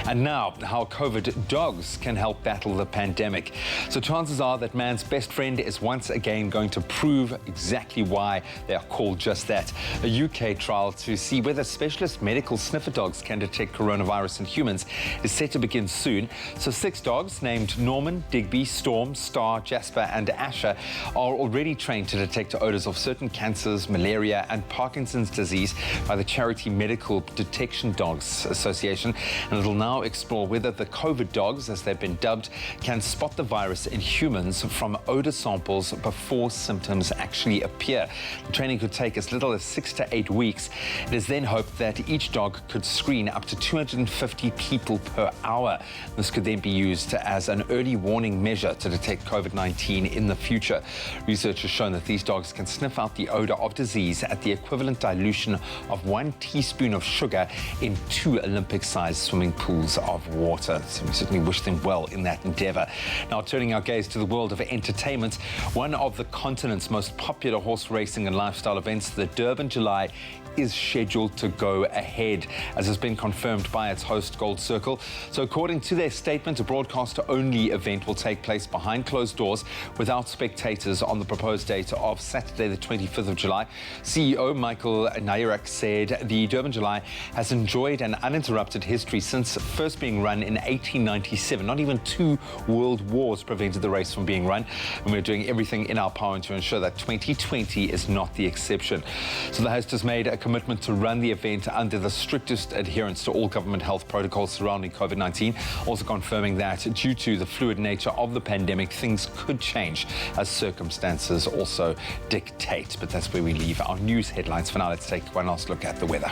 And now, how COVID dogs can help battle the pandemic. So chances are that man's best friend is once again going to prove exactly why they are called just that. A UK trial to see whether specialist medical sniffer dogs can detect coronavirus in humans is set to begin soon. So 6 dogs named Norman, Digby, Storm, Star, Jasper and Asher are already trained to detect odors of certain cancers, malaria and Parkinson's disease by the charity Medical Detection Dogs Association. And it'll now explore whether the COVID dogs, as they've been dubbed, can spot the virus in humans from odor samples before symptoms actually appear. The training could take as little as 6 to 8 weeks. It is then hoped that each dog could screen up to 250 people per hour. This could then be used as an early warning measure to detect COVID-19 in the future. Research has shown that these dogs can sniff out the odor of disease at the equivalent dilution of 1 teaspoon of sugar in 2 Olympic-sized swimming pools of water. So we certainly wish them well in that endeavor. Now, turning our gaze to the world of entertainment, one of the continent's most popular horse racing and lifestyle events, the Durban July, is scheduled to go ahead, as has been confirmed by its host Gold Circle. So according to their statement, a broadcaster-only event will take place behind closed doors without spectators on the proposed date of Saturday the 25th of July. CEO Michael Nairak said the Durban July has enjoyed an uninterrupted history since first being run in 1897. Not even 2 world wars prevented the race from being run, and we're doing everything in our power to ensure that 2020 is not the exception. So the host has made a commitment to run the event under the strictest adherence to all government health protocols surrounding COVID-19, also confirming that due to the fluid nature of the pandemic, things could change as circumstances also dictate. But that's where we leave our news headlines for now. Let's take one last look at the weather.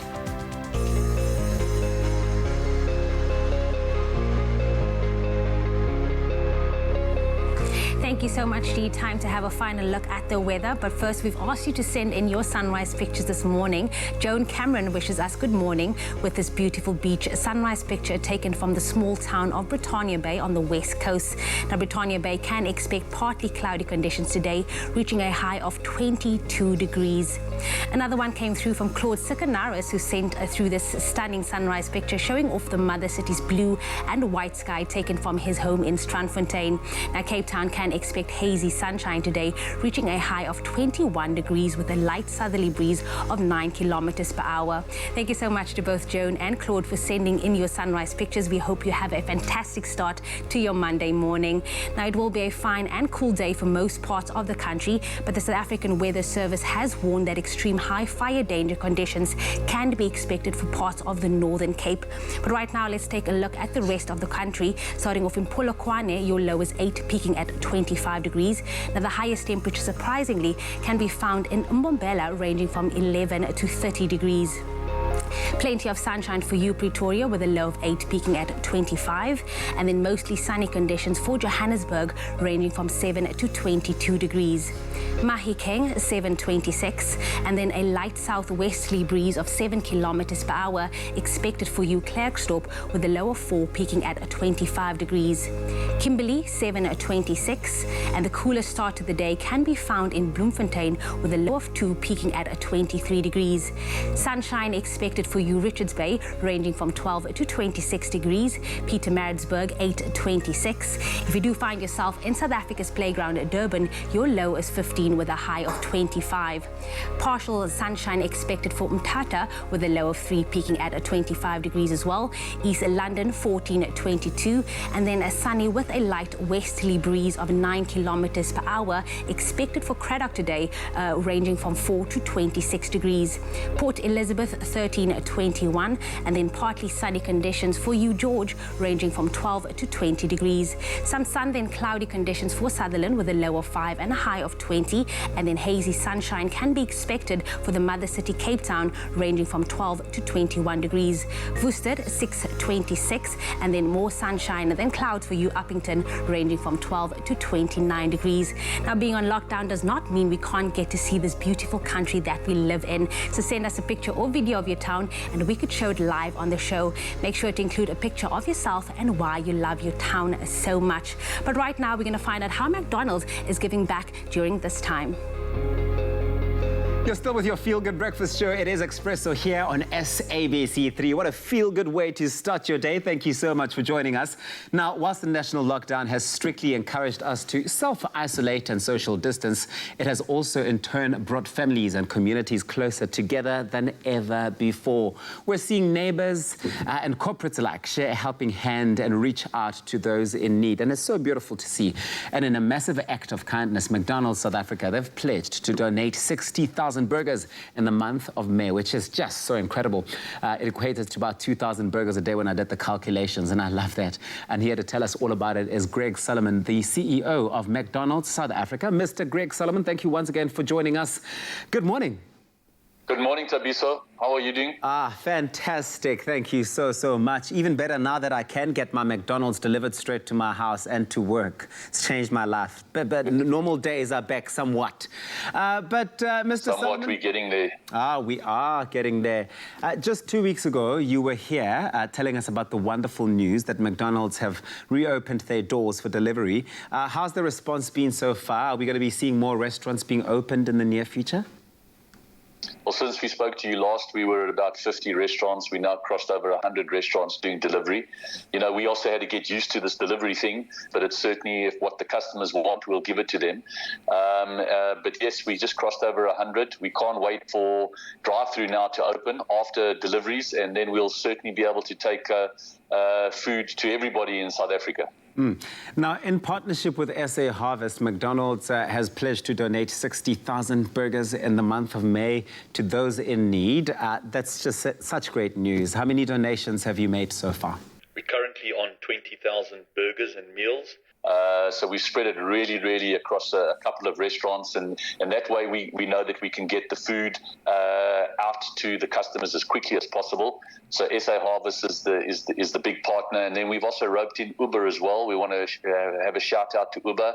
Thank you so much, Dee. Time to have a final look at the weather. But first, we've asked you to send in your sunrise pictures this morning. Joan Cameron wishes us good morning with this beautiful beach sunrise picture taken from the small town of Britannia Bay on the west coast. Now, Britannia Bay can expect partly cloudy conditions today, reaching a high of 22 degrees. Another one came through from Claude Sikanaris, who sent through this stunning sunrise picture showing off the mother city's blue and white sky taken from his home in Strandfontein. Now, Cape Town can expect hazy sunshine today, reaching a high of 21 degrees with a light southerly breeze of 9 kilometers per hour. Thank you so much to both Joan and Claude for sending in your sunrise pictures. We hope you have a fantastic start to your Monday morning. Now, it will be a fine and cool day for most parts of the country, but the South African Weather Service has warned that extreme high fire danger conditions can be expected for parts of the Northern Cape. But right now, let's take a look at the rest of the country. Starting off in Polokwane, your low is 8, peaking at 25 degrees. Now, the highest temperature, surprisingly, can be found in Mbombela, ranging from 11 to 30 degrees. Plenty of sunshine for you, Pretoria, with a low of 8, peaking at 25. And then mostly sunny conditions for Johannesburg, ranging from 7 to 22 degrees. Mahikeng, 7:26, and then a light southwesterly breeze of 7 kilometers per hour expected for you, Klerksdorp, with a low of 4, peaking at 25 degrees. Kimberley, 7:26, and the coolest start to the day can be found in Bloemfontein with a low of 2, peaking at 23 degrees. Sunshine expected for you, Richards Bay, ranging from 12 to 26 degrees. Pietermaritzburg, 8:26. If you do find yourself in South Africa's playground at Durban, your low is 15 with a high of 25. Partial sunshine expected for Mthatha with a low of 3, peaking at 25 degrees as well. East London, 14:22, and then a sunny with a light westerly breeze of 9 kilometers per hour expected for Cradock today, ranging from 4 to 26 degrees. Port Elizabeth, 13:21, and then partly sunny conditions for you, George, ranging from 12 to 20 degrees. Some sun, then cloudy conditions for Sutherland with a low of 5 and a high of 20, and then hazy sunshine can be expected for the mother city, Cape Town, ranging from 12 to 21 degrees. Woester, 6:26, and then more sunshine than clouds for you, Uppington, ranging from 12 to 29 degrees. Now, being on lockdown does not mean we can't get to see this beautiful country that we live in. So send us a picture or video of your town and we could show it live on the show. Make sure to include a picture of yourself and why you love your town so much. But right now, we're going to find out how McDonald's is giving back during this time. You're still with your Feel Good Breakfast Show. It is Expresso here on SABC3. What a feel-good way to start your day. Thank you so much for joining us. Now, whilst the national lockdown has strictly encouraged us to self-isolate and social distance, it has also in turn brought families and communities closer together than ever before. We're seeing neighbours and corporates alike share a helping hand and reach out to those in need. And it's so beautiful to see. And in a massive act of kindness, McDonald's South Africa, they've pledged to donate 60,000 burgers in the month of May, which is just so incredible. It equated to about 2,000 burgers a day when I did the calculations, and I love that. And here to tell us all about it is Greg Solomon, the CEO of McDonald's South Africa. Mr. Greg Solomon, thank you once again for joining us. Good morning. Good morning, Tabiso. How are you doing? Fantastic. Thank you so much. Even better now that I can get my McDonald's delivered straight to my house and to work. It's changed my life. But normal days are back somewhat. Mr. Somewhat, Solomon, we're getting there. we are getting there. Just 2 weeks ago, you were here telling us about the wonderful news that McDonald's have reopened their doors for delivery. How's the response been so far? Are we going to be seeing more restaurants being opened in the near future? Well, since we spoke to you last, we were at about 50 restaurants. We now crossed over 100 restaurants doing delivery. You know, we also had to get used to this delivery thing, but it's certainly if what the customers want, we'll give it to them. But yes, we just crossed over 100. We can't wait for drive-through now to open after deliveries, and then we'll certainly be able to take food to everybody in South Africa. Now, in partnership with SA Harvest, McDonald's has pledged to donate 60,000 burgers in the month of May to those in need. That's just such great news. How many donations have you made so far? We're currently on 20,000 burgers and meals. So we spread it really across a couple of restaurants, and that way we know that we can get the food out to the customers as quickly as possible. So SA Harvest is the big partner, and then we've also roped in Uber as well. We want to have a shout out to Uber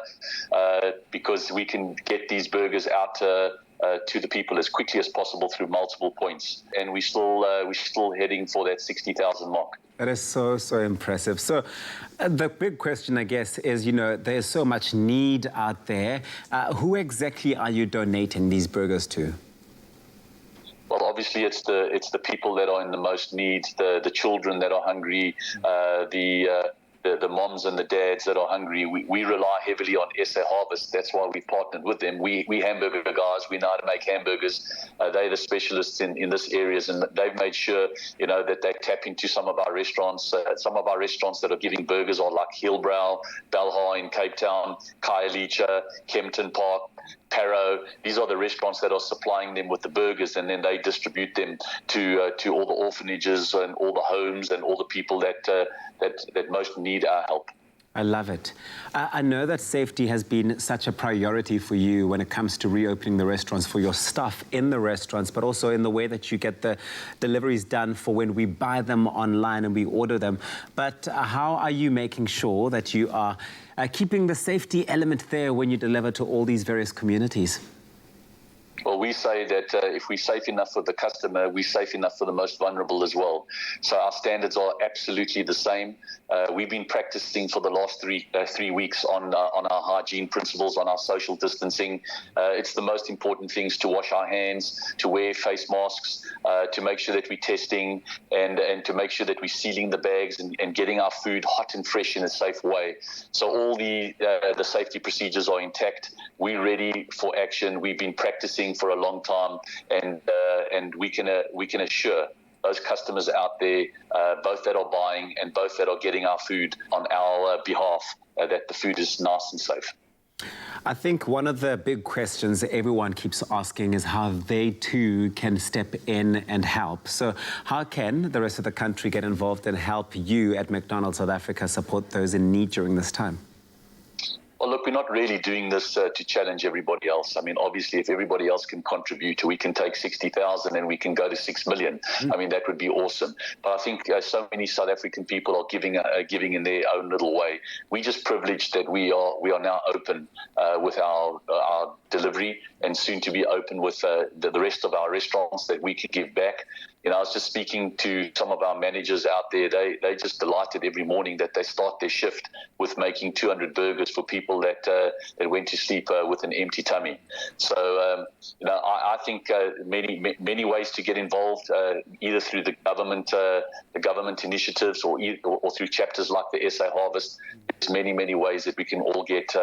because we can get these burgers out to the people as quickly as possible through multiple points, and we're still heading for that 60,000 mark. That is so impressive. So the big question, I guess, is, you know, there's so much need out there. Who exactly are you donating these burgers to? Well, obviously, it's the people that are in the most need, the children that are hungry, the moms and the dads that are hungry. We rely heavily on SA Harvest. That's why we've partnered with them. We hamburger guys. We know how to make hamburgers. They're the specialists in this areas, and they've made sure, you know, that they tap into some of our restaurants. Some of our restaurants that are giving burgers are like Hillbrow, Belhar in Cape Town, Khayelitsha, Kempton Park, Parow. These are the restaurants that are supplying them with the burgers, and then they distribute them to all the orphanages and all the homes and all the people that most need our help. I love it. I know that safety has been such a priority for you when it comes to reopening the restaurants, for your staff in the restaurants, but also in the way that you get the deliveries done for when we buy them online and we order them. But how are you making sure that you are keeping the safety element there when you deliver to all these various communities? Well, we say that if we're safe enough for the customer, we're safe enough for the most vulnerable as well. So our standards are absolutely the same. We've been practicing for the last three weeks on our hygiene principles, on our social distancing. It's the most important things: to wash our hands, to wear face masks, to make sure that we're testing, and to make sure that we're sealing the bags and getting our food hot and fresh in a safe way. So all the safety procedures are intact. We're ready for action. We've been practicing for a long time, and we can assure those customers out there, both that are buying and both that are getting our food on our behalf, that the food is nice and safe. I think one of the big questions that everyone keeps asking is how they too can step in and help. So how can the rest of the country get involved and help you at McDonald's South Africa support those in need during this time? Well, look, we're not really doing this to challenge everybody else. I mean, obviously, if everybody else can contribute, we can take 60,000 and we can go to 6 million. I mean, that would be awesome. But I think so many South African people are giving in their own little way. We're just privileged that we are now open with our delivery, and soon to be open with the rest of our restaurants that we can give back. You know, I was just speaking to some of our managers out there. They just delighted every morning that they start their shift with making 200 burgers for people that went to sleep with an empty tummy. So, you know, I think many ways to get involved, either through the government initiatives or through chapters like the SA Harvest. There's many ways that we can all get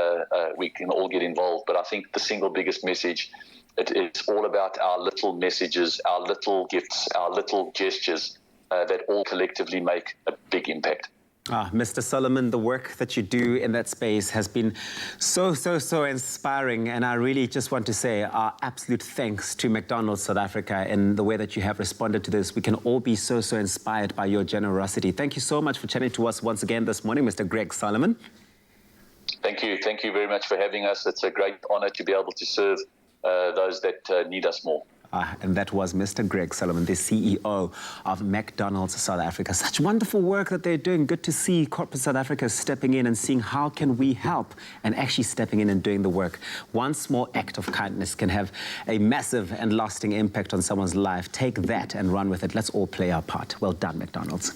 involved. But I think the single biggest message, it's all about our little messages, our little gifts, our little gestures that all collectively make a big impact. Mr. Solomon, the work that you do in that space has been so inspiring, and I really just want to say our absolute thanks to McDonald's South Africa in the way that you have responded to this. We can all be so inspired by your generosity. Thank you so much for chatting to us once again this morning, Mr. Greg Solomon. Thank you very much for having us. It's a great honor to be able to serve those that need us more. And that was Mr. Greg Solomon, the CEO of McDonald's South Africa. Such wonderful work that they're doing. Good to see corporate South Africa stepping in and seeing how can we help, and actually stepping in and doing the work. One small act of kindness can have a massive and lasting impact on someone's life. Take that and run with it. Let's all play our part. Well done, McDonald's.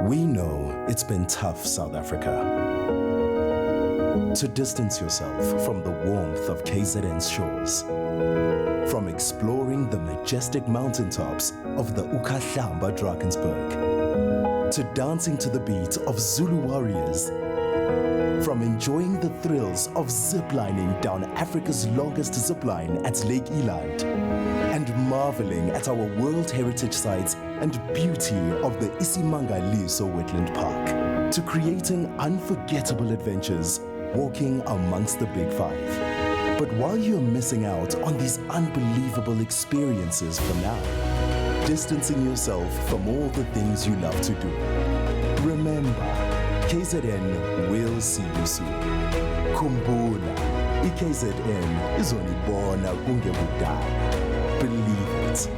We know it's been tough, South Africa. To distance yourself from the warmth of KZN's shores, from exploring the majestic mountaintops of the Ukahlamba Drakensberg, to dancing to the beat of Zulu warriors, from enjoying the thrills of ziplining down Africa's longest zipline at Lake Eland, and marveling at our World Heritage Sites and beauty of the Isimangaliso Wetland Park, to creating unforgettable adventures walking amongst the Big Five. But while you're missing out on these unbelievable experiences for now, distancing yourself from all the things you love to do, remember, KZN will see you soon. Kumbula, iKZN izonibona kungebudala. Believe it.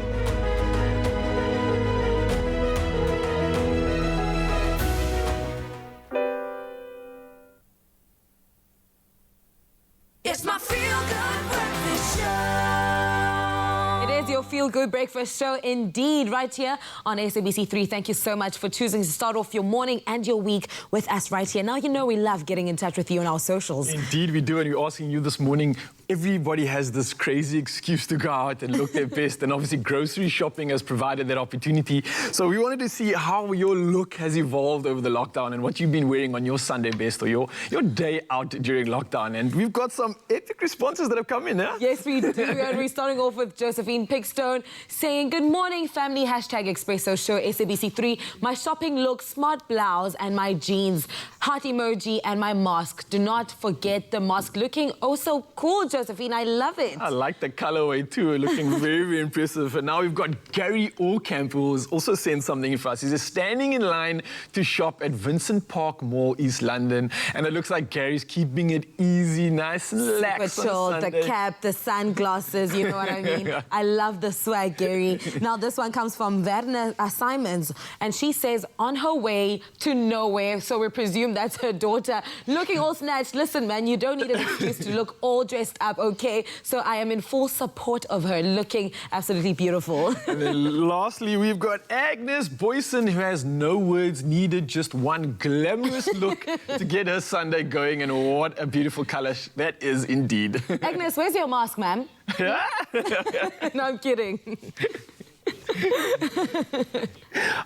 It's my feel-good breakfast show. It is your feel-good breakfast show indeed, right here on SABC3. Thank you so much for choosing to start off your morning and your week with us right here. Now, you know we love getting in touch with you on our socials. Indeed we do, and we're asking you this morning, everybody has this crazy excuse to go out and look their best, and obviously grocery shopping has provided that opportunity. So we wanted to see how your look has evolved over the lockdown and what you've been wearing on your Sunday best or your day out during lockdown. And we've got some epic responses that have come in, huh? Yes, we do. And we're starting off with Josephine Pigstone saying, good morning, family, #Expresso show, SABC3. My shopping look, smart blouse and my jeans, heart emoji and my mask. Do not forget the mask. Looking oh so cool, Josephine, I love it. I like the colorway too, looking very, very impressive. And now we've got Gary Orkamp, who's also sent something for us. He's just standing in line to shop at Vincent Park Mall, East London. And it looks like Gary's keeping it easy, nice and relaxed. Super chill, the cap, the sunglasses, you know what I mean? I love the swag, Gary. Now this one comes from Verna Simons, and she says, on her way to nowhere, so we presume that's her daughter, looking all snatched. Listen, man, you don't need an excuse to look all dressed up, okay? So I am in full support of her, looking absolutely beautiful. And then lastly, we've got Agnes Boyson, who has no words needed, just one glamorous look to get her Sunday going. And what a beautiful color that is indeed. Agnes, where's your mask, ma'am? No, I'm kidding.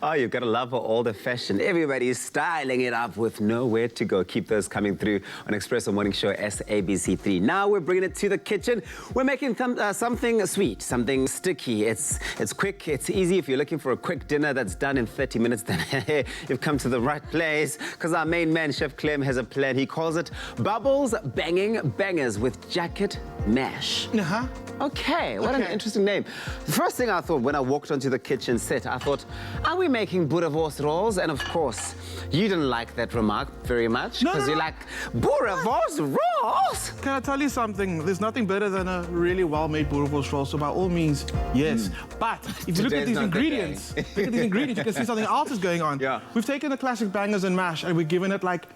Oh, you've got to love all the fashion. Everybody's styling it up with nowhere to go. Keep those coming through on Expresso Morning Show SABC3. Now we're bringing it to the kitchen. We're making something sweet, something sticky. It's quick, it's easy. If you're looking for a quick dinner that's done in 30 minutes, then you've come to the right place, because our main man, Chef Clem, has a plan. He calls it Bubbles Banging Bangers with Jacket Mash. Okay, what an interesting name. The first thing I thought when I walked onto the kitchen set, I thought, are we making boerewors rolls? And of course, you didn't like that remark very much, because you're like, boerewors rolls? Can I tell you something? There's nothing better than a really well-made boerewors roll, so by all means, yes. But if you look at these ingredients, you can see something else is going on. Yeah. We've taken the classic bangers and mash, and we've given it like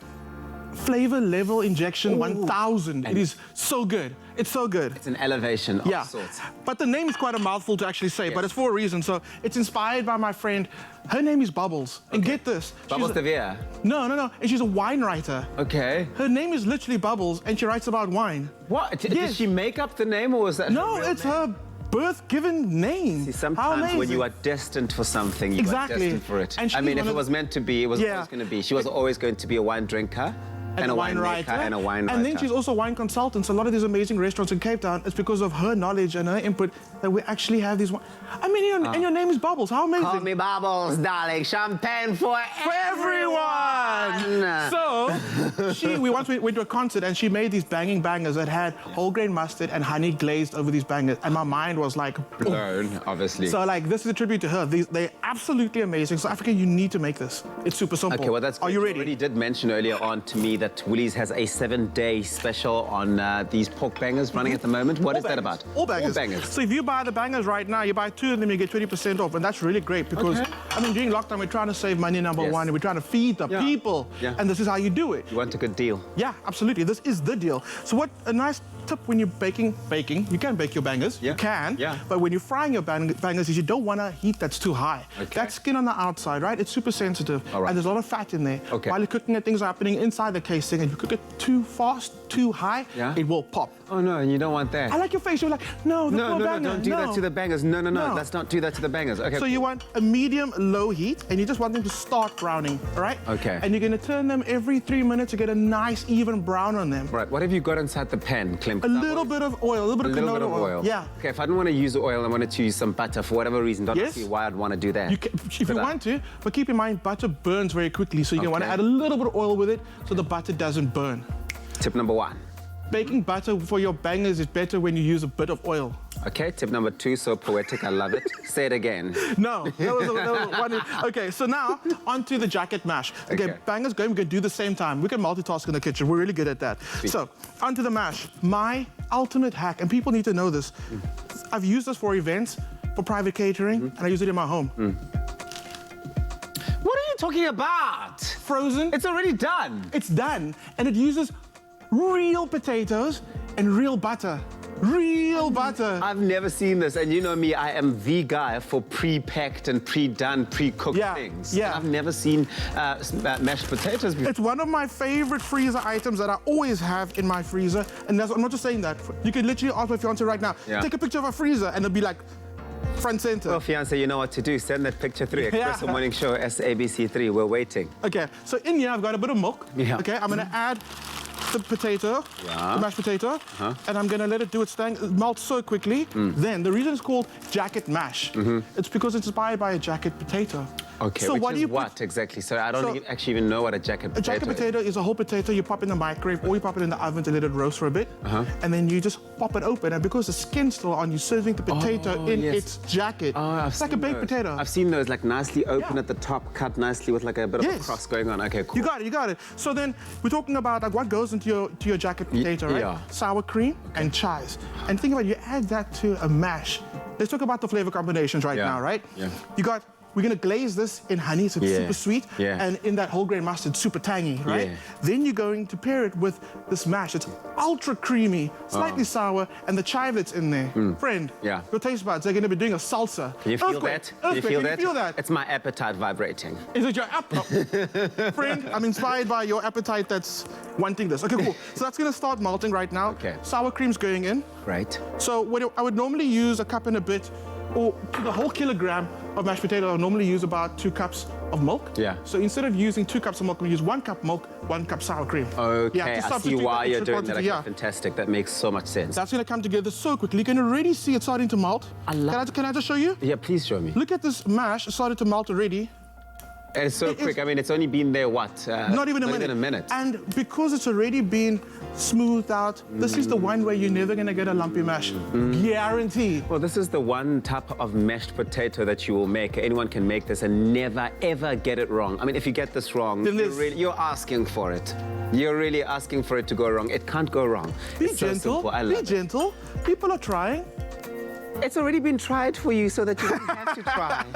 flavor level injection 1000. It is so good. It's so good. It's an elevation of sorts. But the name is quite a mouthful to actually say, but it's for a reason. So it's inspired by my friend. Her name is Bubbles. And get this. Bubbles de Vere? No. And she's a wine writer. Okay. Her name is literally Bubbles, and she writes about wine. What? Did she make up the name, or was that No, it's her birth-given name. See, sometimes when you are destined for something, you are destined for it. And I mean, if it was meant to be, it was always going to be. She was always going to be a wine drinker. And a wine writer. And a wine writer. And then she's also a wine consultant. So a lot of these amazing restaurants in Cape Town, it's because of her knowledge and her input that we actually have these. I mean, and your name is Bubbles. How amazing. Call me Bubbles, darling. Champagne for everyone. So we once went to a concert, and she made these banging bangers that had whole grain mustard and honey glazed over these bangers. And my mind was like blown, obviously. So like, this is a tribute to her. They're absolutely amazing. So Africa, you need to make this. It's super simple. Okay, well, that's great. Are you ready? You already did mention earlier on to me that Woolies has a 7-day special on these pork bangers running at the moment. What is that about? All bangers. So if you buy the bangers right now, you buy 2 and then you get 20% off. And that's really great because, I mean, during lockdown, we're trying to save money, number one, and we're trying to feed the people. And this is how you do it. You want a good deal. Yeah, absolutely. This is the deal. So what a nice tip when you're baking, you can bake your bangers, you can, but when you're frying your bangers, is you don't want a heat that's too high. That skin on the outside, right, it's super sensitive, and there's a lot of fat in there. While you're cooking it, things are happening inside the casing, and you cook it too fast, too high, it will pop. Oh no, and you don't want that. I like your face, you're like, no, no, don't do that to the bangers. No, let's not do that to the bangers. Okay. So you want a medium-low heat, and you just want them to start browning, all right? Okay. And you're gonna turn them every 3 minutes to get a nice, even brown on them. Right, what have you got inside the pan, Clem? A little bit of oil, a little bit of canola oil. Yeah. Okay, if I didn't want to use oil, I wanted to use some butter for whatever reason. Don't see why I'd want to do that. You can, if you want to, but keep in mind, butter burns very quickly, so you're gonna want to add a little bit of oil with it so the butter doesn't burn. Tip number 1. Baking butter for your bangers is better when you use a bit of oil. Okay, tip number 2, so poetic, I love it. Say it again. No, that was one. Okay, so now onto the jacket mash. Okay, bangers going, we're gonna do the same time. We can multitask in the kitchen, we're really good at that. Sweet. So, onto the mash. My ultimate hack, and people need to know this. I've used this for events, for private catering, and I use it in my home. What are you talking about? Frozen. It's already done. It's done, and it uses real potatoes and real butter. Real butter. I've never seen this, and you know me, I am the guy for pre-packed and pre-done, pre-cooked things. Yeah. I've never seen mashed potatoes before. It's one of my favorite freezer items that I always have in my freezer, and I'm not just saying that. You can literally ask my fiance right now, take a picture of our freezer, and it'll be like front center. Well, fiance, you know what to do. Send that picture through. Expresso Morning Show, SABC3. We're waiting. Okay, so in here I've got a bit of milk. Okay, I'm gonna add the potato, the mashed potato, and I'm gonna let it do its thing. It melts so quickly. Then the reason it's called jacket mash, it's because it's inspired by a jacket potato. Okay, so which what is do you what exactly? So I don't actually even know what a jacket potato is. A jacket potato is a whole potato you pop in the microwave or you pop it in the oven to let it roast for a bit. And then you just pop it open. And because the skin's still on, you're serving the potato in its jacket. It's like a baked potato. I've seen those like nicely open at the top, cut nicely with like a bit of a cross going on. Okay, cool. You got it. So then we're talking about like what goes into your jacket potato, right? Sour cream and chives. And think about it, you add that to a mash. Let's talk about the flavor combinations right now, right? We're gonna glaze this in honey, so it's super sweet, and in that whole grain mustard, super tangy, right? Then you're going to pair it with this mash. It's ultra creamy, slightly sour, and the chive that's in there. Friend, your taste buds, they're gonna be doing a salsa. Can you feel that? Can you feel that? It's my appetite vibrating. Is it your appetite? Friend, I'm inspired by your appetite that's wanting this. Okay, cool. So that's gonna start melting right now. Sour cream's going in. Right. So I would normally use a cup and a bit, or to the whole kilogram of mashed potato, I normally use about 2 cups of milk. So instead of using 2 cups of milk, we use 1 cup milk, 1 cup sour cream. Okay, I see why you're doing that. Okay, fantastic. That makes so much sense. That's gonna come together so quickly. You can already see it starting to melt. Can I just show you? Yeah, please show me. Look at this mash, it started to melt already. And it's so quick. I mean, it's only been there, what? Not even a minute. And because it's already been smoothed out, this is the one where you're never going to get a lumpy mash. Guaranteed. Well, this is the one type of mashed potato that you will make. Anyone can make this and never, ever get it wrong. I mean, if you get this wrong, you're asking for it. You're really asking for it to go wrong. It can't go wrong. Be gentle. Be gentle. People are trying. It's already been tried for you so that you don't have to try.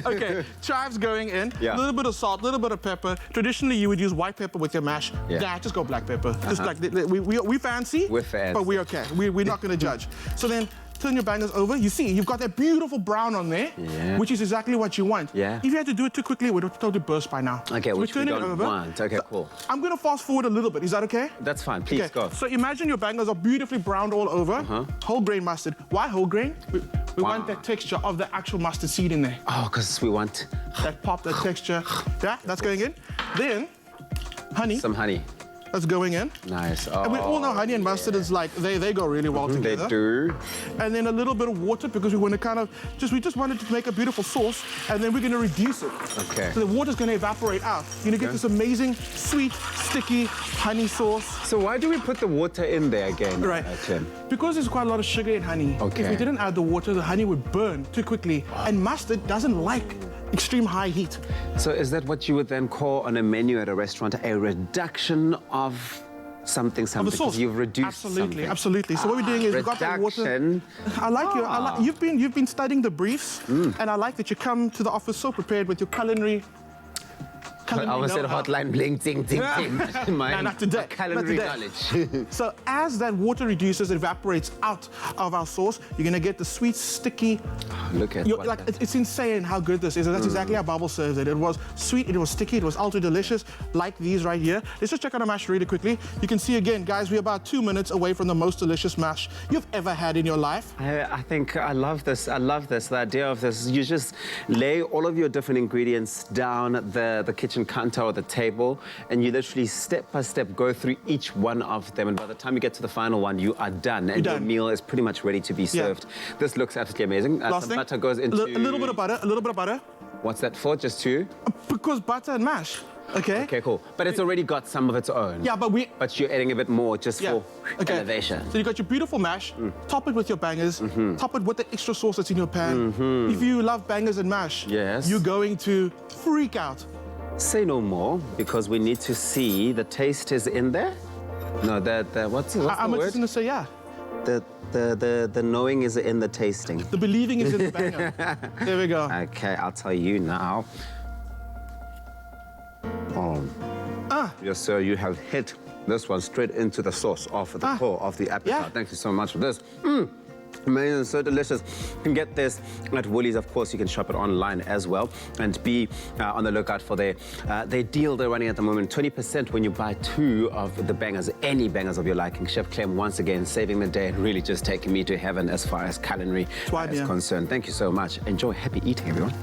Okay, chives going in, a little bit of salt, a little bit of pepper. Traditionally, you would use white pepper with your mash. Just go black pepper. Just like, we fancy, we're fancy, but we're okay. We're not going to judge. So then, turn your bangers over. You see, you've got that beautiful brown on there, which is exactly what you want. If you had to do it too quickly, it would have totally burst by now. Okay, which we don't want. Okay, cool. I'm going to fast forward a little bit. Is that okay? That's fine. Please go. So imagine your bangers are beautifully browned all over. Whole grain mustard. Why whole grain? We want that texture of the actual mustard seed in there. Oh, because we want that pop, that texture. That's going in. Then, honey. Some honey. That's going in. Nice. And we all know honey and mustard is like, they go really well together. They do. And then a little bit of water because we want to kind of, we just wanted to make a beautiful sauce, and then we're going to reduce it. Okay. So the water's going to evaporate out. You're going to get this amazing, sweet, sticky honey sauce. So why do we put the water in there again? Right. Because there's quite a lot of sugar in honey. Okay. If we didn't add the water, the honey would burn too quickly. And mustard doesn't like extreme high heat. So is that what you would then call on a menu at a restaurant a reduction of something? Of the sauce. You've reduced something. Absolutely. So what we're doing is we've got that water. I like you've been studying the briefs, and I like that you come to the office so prepared with your culinary culinary I almost said know-how. hotline bling, ting, ting, ting. No, not today. Culinary Not today. knowledge. So as that water reduces, evaporates out of our sauce, you're going to get the sweet, sticky... Look at Like, it's insane how good this is. And that's exactly how Bubble serves it. It was sweet, it was sticky, it was ultra delicious, like these right here. Let's just check out our mash really quickly. You can see again, guys, we're about 2 minutes away from the most delicious mash you've ever had in your life. I think I love this. I love this. The idea of this. You just lay all of your different ingredients down the kitchen counter or the table, and you literally step by step go through each one of them. And by the time you get to the final one, you are done, and your meal is pretty much ready to be served. This looks absolutely amazing. Last Some thing, butter goes into... a little bit of butter, a little bit of butter. What's that for? Just two? Because butter and mash. Okay. Okay, cool. But it's already got some of its own. Yeah, but you're adding a bit more just for elevation. So you got your beautiful mash, top it with your bangers, top it with the extra sauce that's in your pan. If you love bangers and mash, you're going to freak out. Say no more, because we need to see the taste is in there. No, what's the word? I'm just going to say yeah. The knowing is in the tasting. The believing is in the banger. There we go. Okay, I'll tell you now. Yes, sir, you have hit this one straight into the sauce of the core of the appetite. Thank you so much for this. Amazing, so delicious. You can get this at Woolies, of course. You can shop it online as well, and be on the lookout for their deal they're running at the moment. 20% when you buy 2 of the bangers, any bangers of your liking. Chef Clem, once again, saving the day and really just taking me to heaven as far as culinary is concerned. Thank you so much. Enjoy. Happy eating, everyone.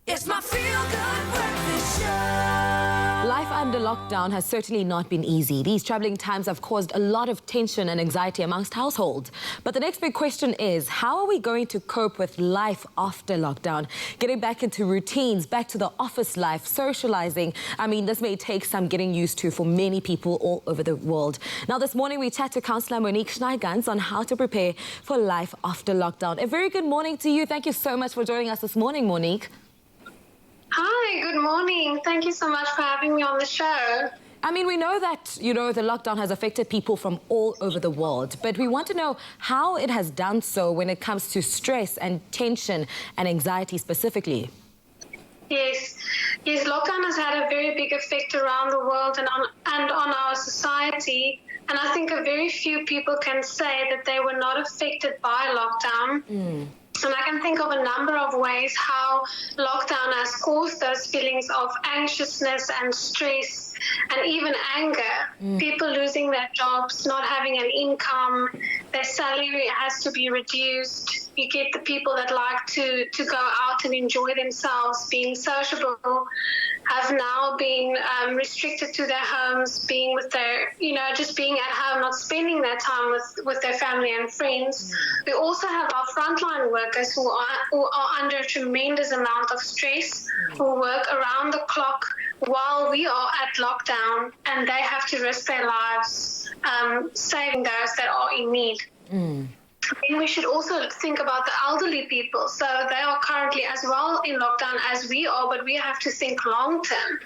It's my feel-good breakfast show. Life under lockdown has certainly not been easy. These troubling times have caused a lot of tension and anxiety amongst households. But the next big question is, how are we going to cope with life after lockdown? Getting back into routines, back to the office life, socializing. I mean, this may take some getting used to for many people all over the world. Now, this morning we chat to Councillor Monique Schneigans on how to prepare for life after lockdown. A very good morning to you. Thank you so much for joining us this morning, Monique. Hi, good morning. Thank you so much for having me on the show. I mean, we know that, the lockdown has affected people from all over the world, but we want to know how it has done so when it comes to stress and tension and anxiety specifically. Yes, lockdown has had a very big effect around the world and on our society. And I think a very few people can say that they were not affected by lockdown. And I can think of a number of ways how lockdown has caused those feelings of anxiousness and stress and even anger. People losing their jobs, not having an income, their salary has to be reduced. You get the people that like to go out and enjoy themselves, being sociable, have now been restricted to their homes, being with their, just being at home, not spending their time with their family and friends. We also have our frontline workers who are under a tremendous amount of stress, who work around the clock while we are at lockdown, and they have to risk their lives saving those that are in need. Then we should also think about the elderly people. So they are currently as well in lockdown as we are, but we have to think long term.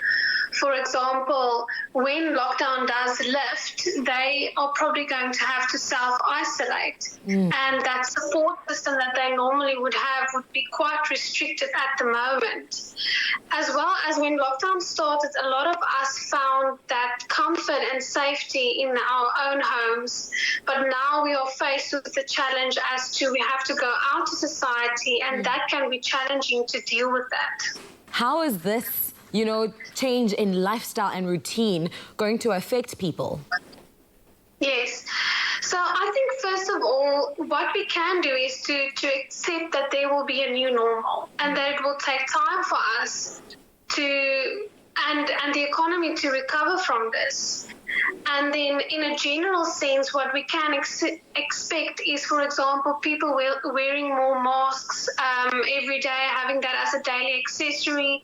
For example, when lockdown does lift, they are probably going to have to self-isolate. And that support system that they normally would have would be quite restricted at the moment. As well as when lockdown started, a lot of us found that comfort and safety in our own homes. But now we are faced with the challenge as to we have to go out to society, and that can be challenging to deal with that. How is this change in lifestyle and routine going to affect people? Yes. So I think first of all, what we can do is to accept that there will be a new normal, and that it will take time for us and the economy to recover from this. And then in a general sense, what we can expect is, for example, people wearing more masks every day, having that as a daily accessory.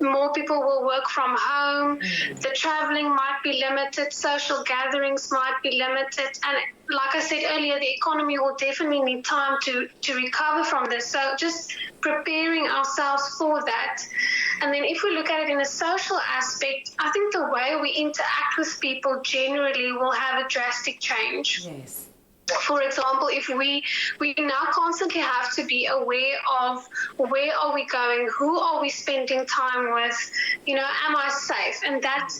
More people will work from home. The traveling might be limited. Social gatherings might be limited. And like I said earlier, the economy will definitely need time to recover from this. So just preparing ourselves for that. And then if we look at it in a social aspect, I think the way we interact with people generally will have a drastic change. Yes. For example, if we now constantly have to be aware of where are we going, who are we spending time with, am I safe? And that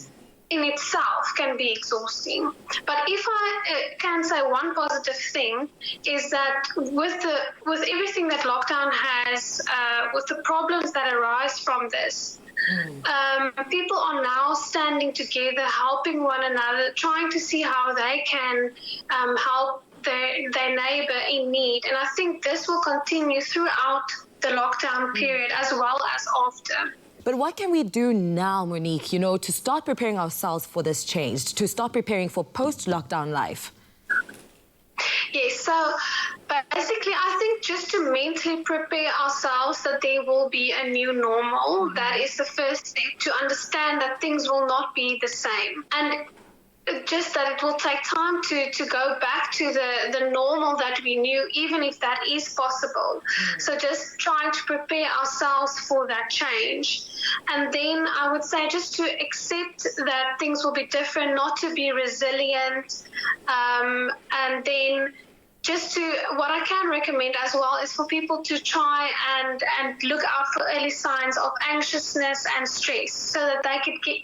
in itself can be exhausting. But if I can say one positive thing is that with everything that lockdown has, with the problems that arise from this, people are now standing together, helping one another, trying to see how they can help their neighbor in need. And I think this will continue throughout the lockdown period as well as after. But what can we do now, Monique, to start preparing ourselves for this change, to start preparing for post-lockdown life? Yes, so basically I think just to mentally prepare ourselves that there will be a new normal, that is the first step, to understand that things will not be the same. And just that it will take time to go back to the normal that we knew, even if that is possible. So just trying to prepare ourselves for that change. And then I would say just to accept that things will be different, not to be resilient, and then just what I can recommend as well is for people to try and look out for early signs of anxiousness and stress so that they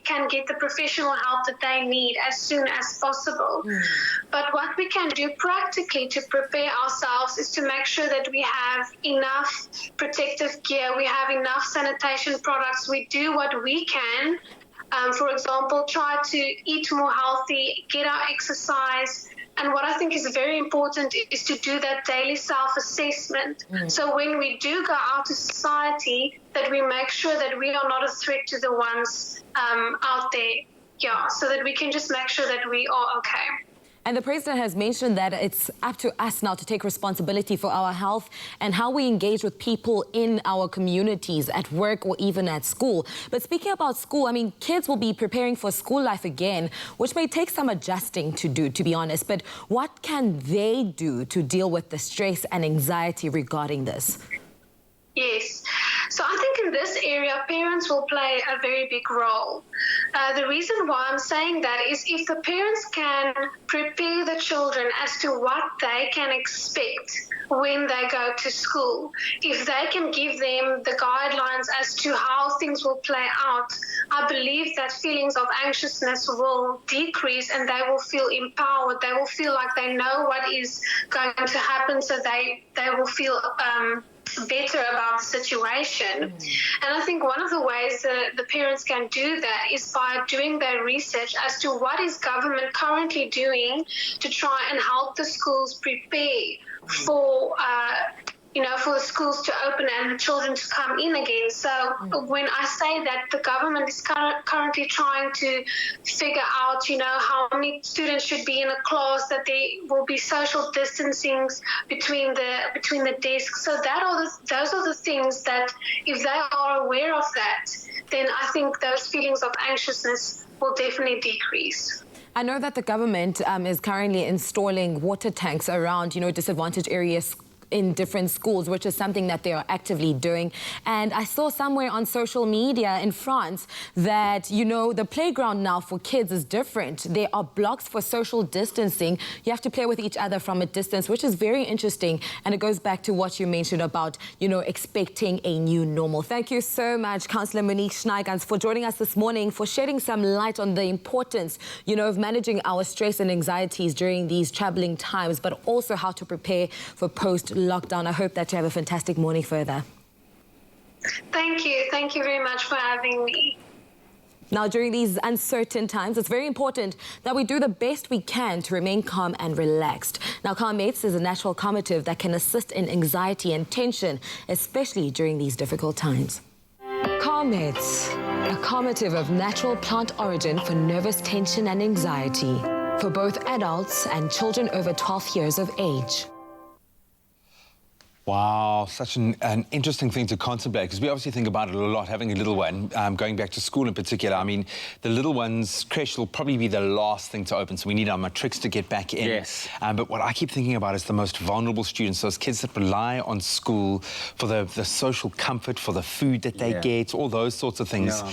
can get the professional help that they need as soon as possible. But what we can do practically to prepare ourselves is to make sure that we have enough protective gear, we have enough sanitation products, we do what we can. For example, try to eat more healthy, get our exercise. And what I think is very important is to do that daily self-assessment. So when we do go out to society, that we make sure that we are not a threat to the ones out there. So that we can just make sure that we are okay. And the president has mentioned that it's up to us now to take responsibility for our health and how we engage with people in our communities, at work or even at school. But speaking about school, I mean, kids will be preparing for school life again, which may take some adjusting to do, to be honest. But what can they do to deal with the stress and anxiety regarding this? Yes. So I think in this area, parents will play a very big role. The reason why I'm saying that is if the parents can prepare the children as to what they can expect when they go to school, if they can give them the guidelines as to how things will play out, I believe that feelings of anxiousness will decrease and they will feel empowered. They will feel like they know what is going to happen, so they will feel better about the situation. And I think one of the ways that the parents can do that is by doing their research as to what is government currently doing to try and help the schools prepare for for the schools to open and the children to come in again. So when I say that the government is currently trying to figure out, how many students should be in a class, that there will be social distancing between the desks. So those are the things that, if they are aware of that, then I think those feelings of anxiousness will definitely decrease. I know that the government is currently installing water tanks around, disadvantaged areas in different schools, which is something that they are actively doing. And I saw somewhere on social media in France that, the playground now for kids is different. There are blocks for social distancing. You have to play with each other from a distance, which is very interesting. And it goes back to what you mentioned about, expecting a new normal. Thank you so much, Councillor Monique Schneigans, for joining us this morning, for shedding some light on the importance, of managing our stress and anxieties during these troubling times, but also how to prepare for post-lockdown. I hope that you have a fantastic morning further. Thank you. Thank you very much for having me. Now, during these uncertain times, it's very important that we do the best we can to remain calm and relaxed. Now, Calmates is a natural calmative that can assist in anxiety and tension, especially during these difficult times. Calmates, a calmative of natural plant origin for nervous tension and anxiety, for both adults and children over 12 years of age. Wow, such an interesting thing to contemplate, because we obviously think about it a lot, having a little one, going back to school in particular. I mean, the little one's creche will probably be the last thing to open, so we need our matrics to get back in. Yes. But what I keep thinking about is the most vulnerable students, those kids that rely on school for the social comfort, for the food that they get, all those sorts of things. Yeah.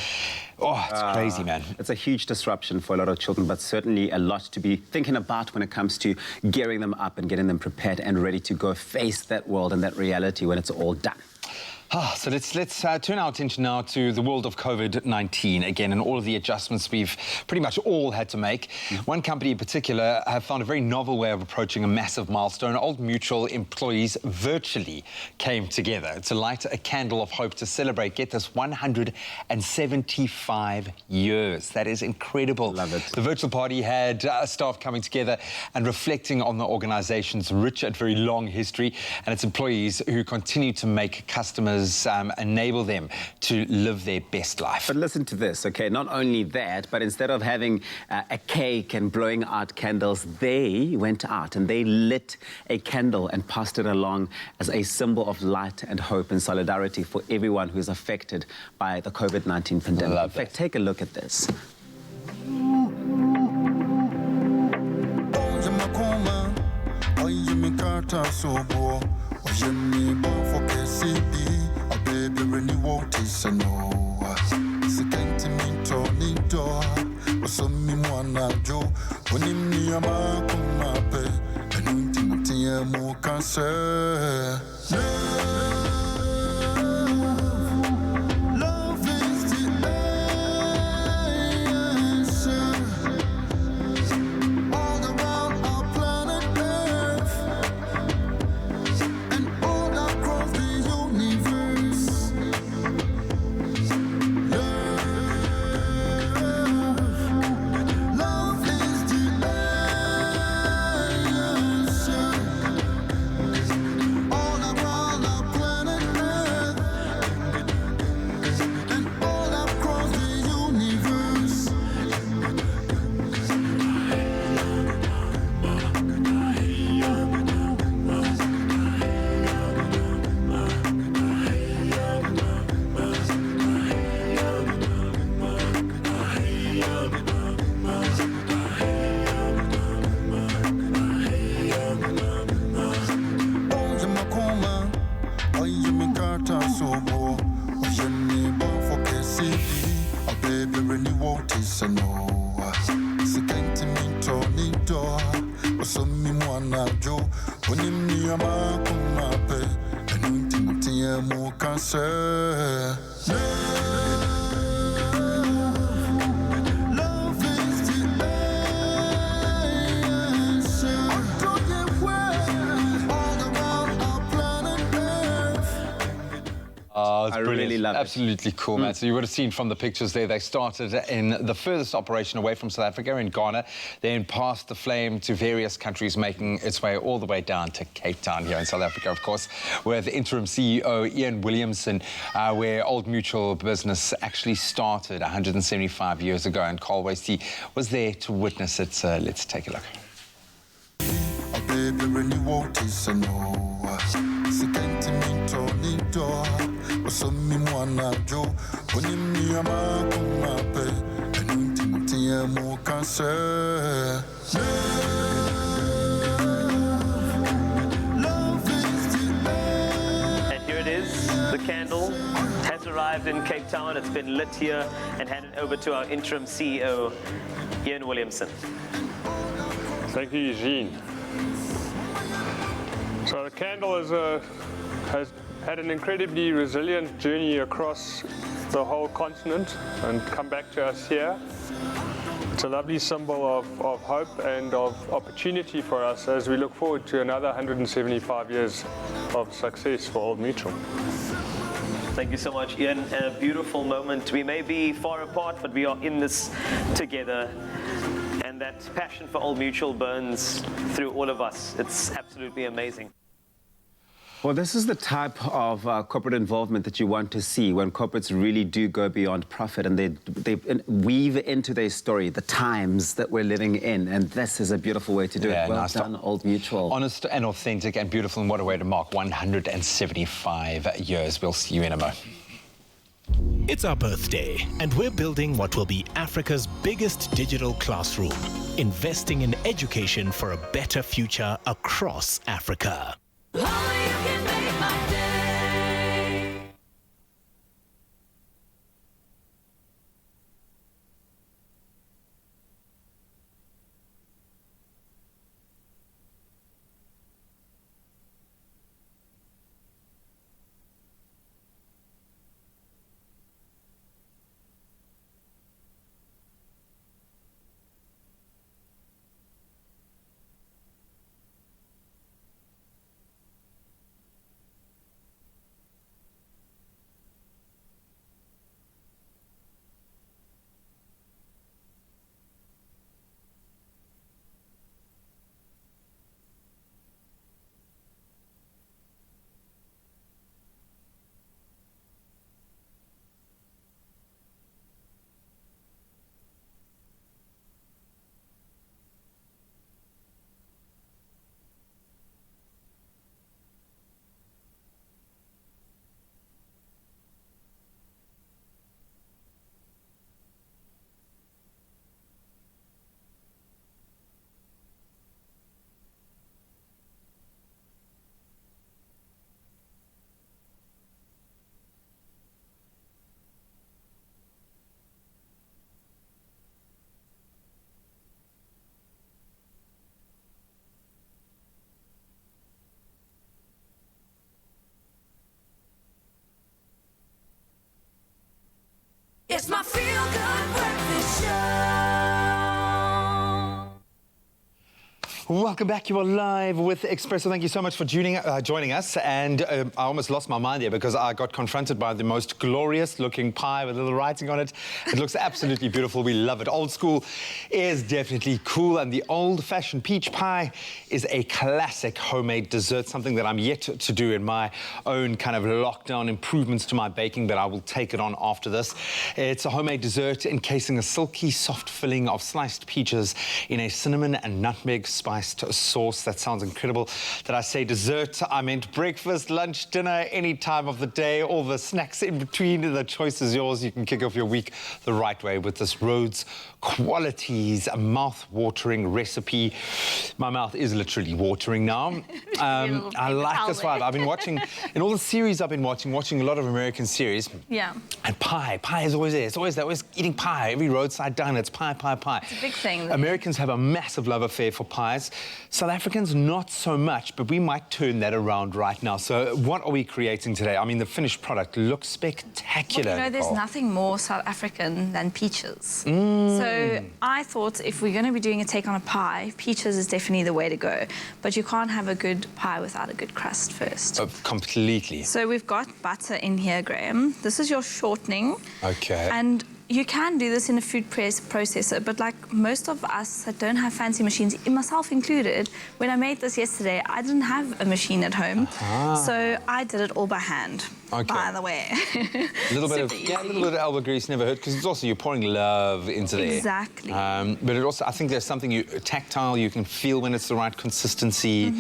Oh, it's crazy, man. It's a huge disruption for a lot of children, but certainly a lot to be thinking about when it comes to gearing them up and getting them prepared and ready to go face that world and that reality when it's all done. So let's turn our attention now to the world of COVID-19 again, and all of the adjustments we've pretty much all had to make. One company in particular have found a very novel way of approaching a massive milestone. Old Mutual employees virtually came together to light a candle of hope to celebrate, get this, 175 years. That is incredible. Love it. The virtual party had staff coming together and reflecting on the organization's rich and very long history, and its employees who continue to make customers enable them to live their best life. But listen to this, okay? Not only that, but instead of having a cake and blowing out candles, they went out and they lit a candle and passed it along as a symbol of light and hope and solidarity for everyone who is affected by the COVID-19 pandemic. In fact, take a look at this. I really love it. Absolutely cool, man. So you would have seen from the pictures there, they started in the furthest operation away from South Africa in Ghana, then passed the flame to various countries, making its way all the way down to Cape Town here in South Africa, of course, where the interim CEO, Ian Williamson, where Old Mutual business actually started 175 years ago, and Carl Wasty was there to witness it. So let's take a look. And here it is, the candle has arrived in Cape Town. It's been lit here and handed over to our interim CEO, Ian Williamson. Thank you, Eugene. So the candle has had an incredibly resilient journey across the whole continent and come back to us here. It's a lovely symbol of hope and of opportunity for us as we look forward to another 175 years of success for Old Mutual. Thank you so much, Ian. A beautiful moment. We may be far apart, but we are in this together. And that passion for Old Mutual burns through all of us. It's absolutely amazing. Well, this is the type of corporate involvement that you want to see when corporates really do go beyond profit and they weave into their story the times that we're living in. And this is a beautiful way to do it. Well done, Old Mutual. Honest and authentic and beautiful, and what a way to mark 175 years. We'll see you in a moment. It's our birthday, and we're building what will be Africa's biggest digital classroom, investing in education for a better future across Africa. It's my feel-good breakfast show. Welcome back. You are live with Expresso. Thank you so much for joining us. And I almost lost my mind there because I got confronted by the most glorious-looking pie with little writing on it. It looks absolutely beautiful. We love it. Old school is definitely cool, and the old-fashioned peach pie is a classic homemade dessert, something that I'm yet to do in my own kind of lockdown improvements to my baking, but I will take it on after this. It's a homemade dessert encasing a silky, soft filling of sliced peaches in a cinnamon and nutmeg spiced sauce. That sounds incredible. Did I say dessert? I meant breakfast, lunch, dinner, any time of the day, all the snacks in between. The choice is yours. You can kick off your week the right way with this Rhodes Qualities mouth-watering recipe. My mouth is literally watering now. I like this vibe. I've been watching, in all the series I've been watching a lot of American series. Yeah. And pie is always there. It's always there, always eating pie. Every roadside diner, it's pie. It's a big thing. Americans have a massive love affair for pies. us. South Africans, not so much, but we might turn that around right now. So what are we creating today? I mean, the finished product looks spectacular. Well, you know, there's nothing more South African than peaches. So I thought if we're going to be doing a take on a pie, peaches is definitely the way to go. But you can't have a good pie without a good crust first. Completely. So we've got butter in here, Graham. This is your shortening. Okay. And you can do this in a food processor, but like most of us that don't have fancy machines, myself included, when I made this yesterday, I didn't have a machine at home. So I did it all by hand, by the way. A little bit of elbow grease never hurt, because it's also, you're pouring love into there. Exactly. But it also, I think there's something tactile, you can feel when it's the right consistency.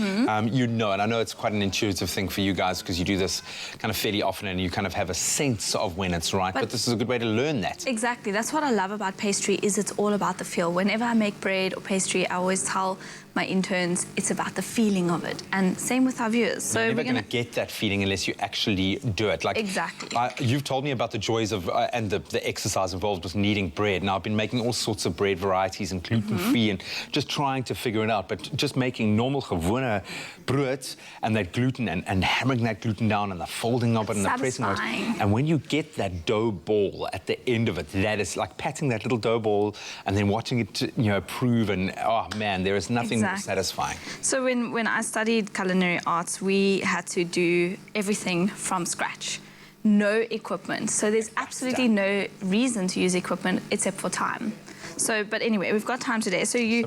You know, and I know it's quite an intuitive thing for you guys, because you do this kind of fairly often and you kind of have a sense of when it's right, but this is a good way to learn that. Exactly. That's what I love about pastry, is it's all about the feel. Whenever I make bread or pastry, I always tell my interns it's about the feeling of it. And same with our viewers. So you're never going to get that feeling unless you actually do it. Like, exactly. You've told me about the joys of and the exercise involved with kneading bread. Now, I've been making all sorts of bread varieties and gluten-free and just trying to figure it out. But just making normal gewone brood and that gluten and hammering that gluten down and the folding of it and the pressing of it. And when you get that dough ball at the end of it, that is like patting that little dough ball and then watching it, you know, prove, and oh man, there is nothing more satisfying. So when I studied culinary arts, we had to do everything from scratch. No equipment. So there's absolutely no reason to use equipment except for time. So, but anyway, we've got time today. So you're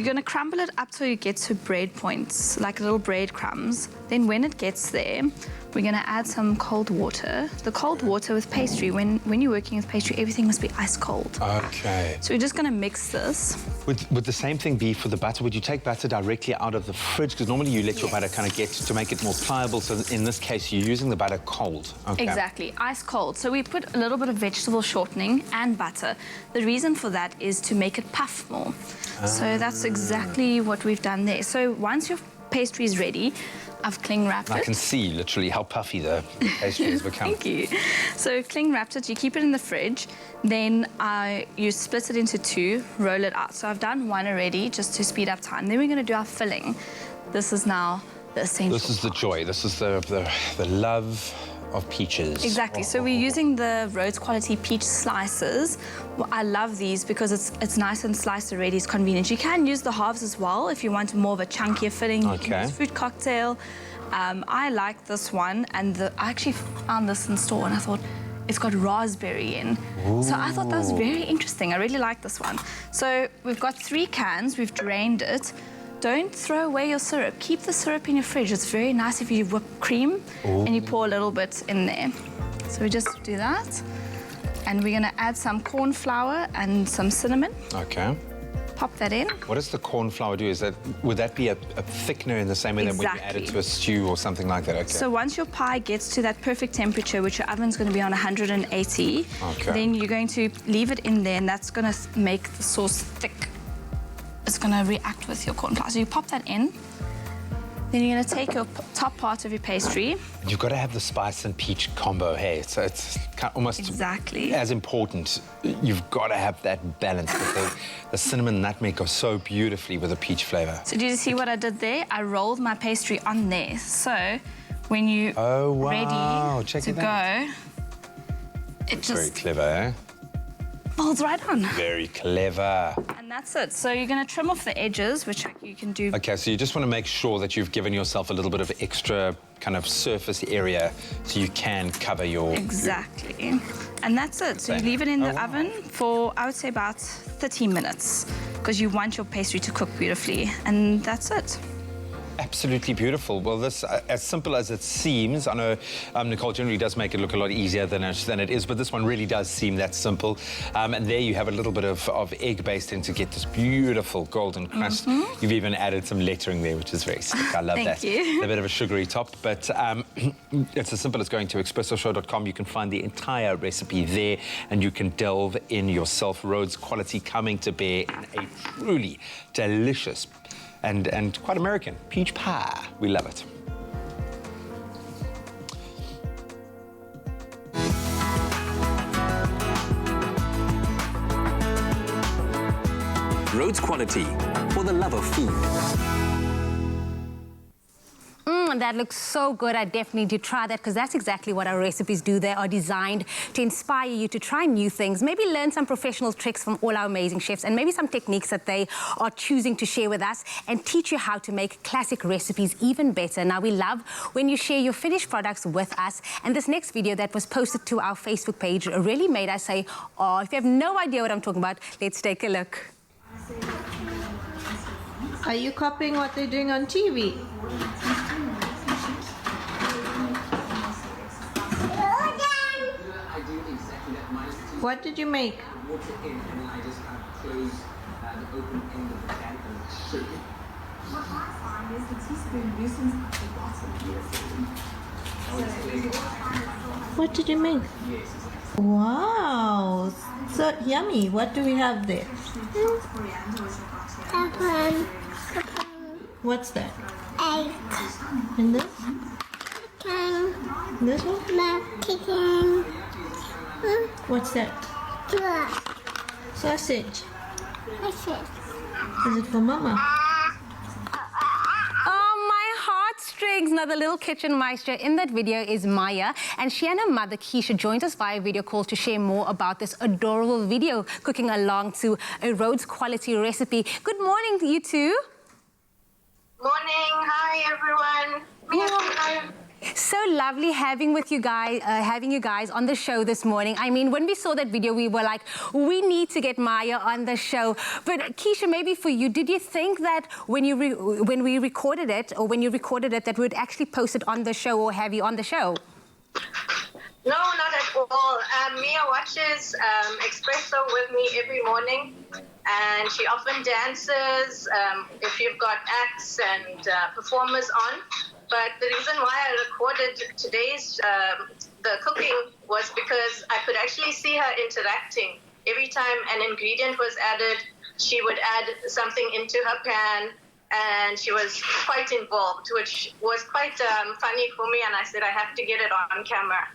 going to crumble it up till you get to bread points, like little bread crumbs. Then when it gets there, we're going to add some cold water. The cold water with pastry, when you're working with pastry, everything must be ice cold. Okay. So we're just going to mix this. Would the same thing be for the butter? Would you take butter directly out of the fridge? Because normally you let your butter kind of get to make it more pliable. So in this case, you're using the butter cold. Okay. Exactly, ice cold. So we put a little bit of vegetable shortening and butter. The reason for that is to make it puff more. So that's exactly what we've done there. So once your pastry is ready, I've cling wrapped it. I can see literally how puffy the pastry has become. Thank you. So cling wrapped it, you keep it in the fridge, then you split it into two, roll it out. So I've done one already just to speed up time. Then we're going to do our filling. This is now the essential This is the joy. This is the love of peaches. Exactly. So we're using the Rhodes quality peach slices. Well, I love these because it's nice and sliced already. It's convenient. You can use the halves as well if you want more of a chunkier filling. You can use fruit cocktail. I like this one, and I actually found this in store and I thought it's got raspberry in. So I thought that was very interesting. I really like this one. So we've got 3 cans. We've drained it. Don't throw away your syrup. Keep the syrup in your fridge. It's very nice if you whip cream and you pour a little bit in there. So we just do that. And we're going to add some corn flour and some cinnamon. Okay. Pop that in. What does the corn flour do? Would that be a thickener in the same way that when you add it to a stew or something like that? Okay. So once your pie gets to that perfect temperature, which your oven's going to be on 180, then you're going to leave it in there, and that's going to make the sauce thick. It's going to react with your corn flour. So you pop that in. Then you're going to take your top part of your pastry. You've got to have the spice and peach combo, hey? So it's almost as important. You've got to have that balance. The cinnamon and nutmeg go so beautifully with the peach flavour. So did you see what I did there? I rolled my pastry on there. So when you're ready to go, it just... Very clever, eh? Folds right on. Very clever. And that's it. So you're going to trim off the edges, which you can do. Okay, so you just want to make sure that you've given yourself a little bit of extra kind of surface area so you can cover your... Exactly. And that's it. So you leave it in the oven for, I would say, about 30 minutes because you want your pastry to cook beautifully. And that's it. Absolutely beautiful. Well, this, as simple as it seems, I know Nicole generally does make it look a lot easier than it is, but this one really does seem that simple. And there you have a little bit of egg based in to get this beautiful golden crust. You've even added some lettering there, which is very sick. I love that. Thank you. A bit of a sugary top, but it's as simple as going to expressoshow.com. You can find the entire recipe there, and you can delve in yourself. Rhodes quality coming to bear in a truly delicious and quite American peach pie. We love it. Rhodes quality. for the love of food. That looks so good. I definitely need to try that because that's exactly what our recipes do. They are designed to inspire you to try new things, maybe learn some professional tricks from all our amazing chefs and maybe some techniques that they are choosing to share with us and teach you how to make classic recipes even better. Now, we love when you share your finished products with us, and this next video that was posted to our Facebook page really made us say, oh, if you have no idea what I'm talking about, let's take a look. Are you copying what they're doing on TV? What did you make? What did you make? Wow, so yummy. What do we have there? What's that? Egg. And this? Chicken. This one? No, chicken. What's that? Sausage. Sausage. Is it for Mama? Oh, my heartstrings. Now, the little kitchen maestro in that video is Maya, and she and her mother, Keisha, joined us via video call to share more about this adorable video, cooking along to a Rhodes quality recipe. Good morning to you two. Morning. Hi, everyone. Hello. So lovely having you guys on the show this morning. I mean, when we saw that video, we were like, we need to get Maya on the show. But Keisha, maybe for you, did you think that when we recorded it, or when you recorded it, that we'd actually post it on the show or have you on the show? No, not at all. Mia watches Expresso with me every morning, and she often dances if you've got acts and performers on. But the reason why I recorded today's the cooking was because I could actually see her interacting. Every time an ingredient was added, she would add something into her pan, and she was quite involved, which was quite funny for me, and I said I have to get it on camera.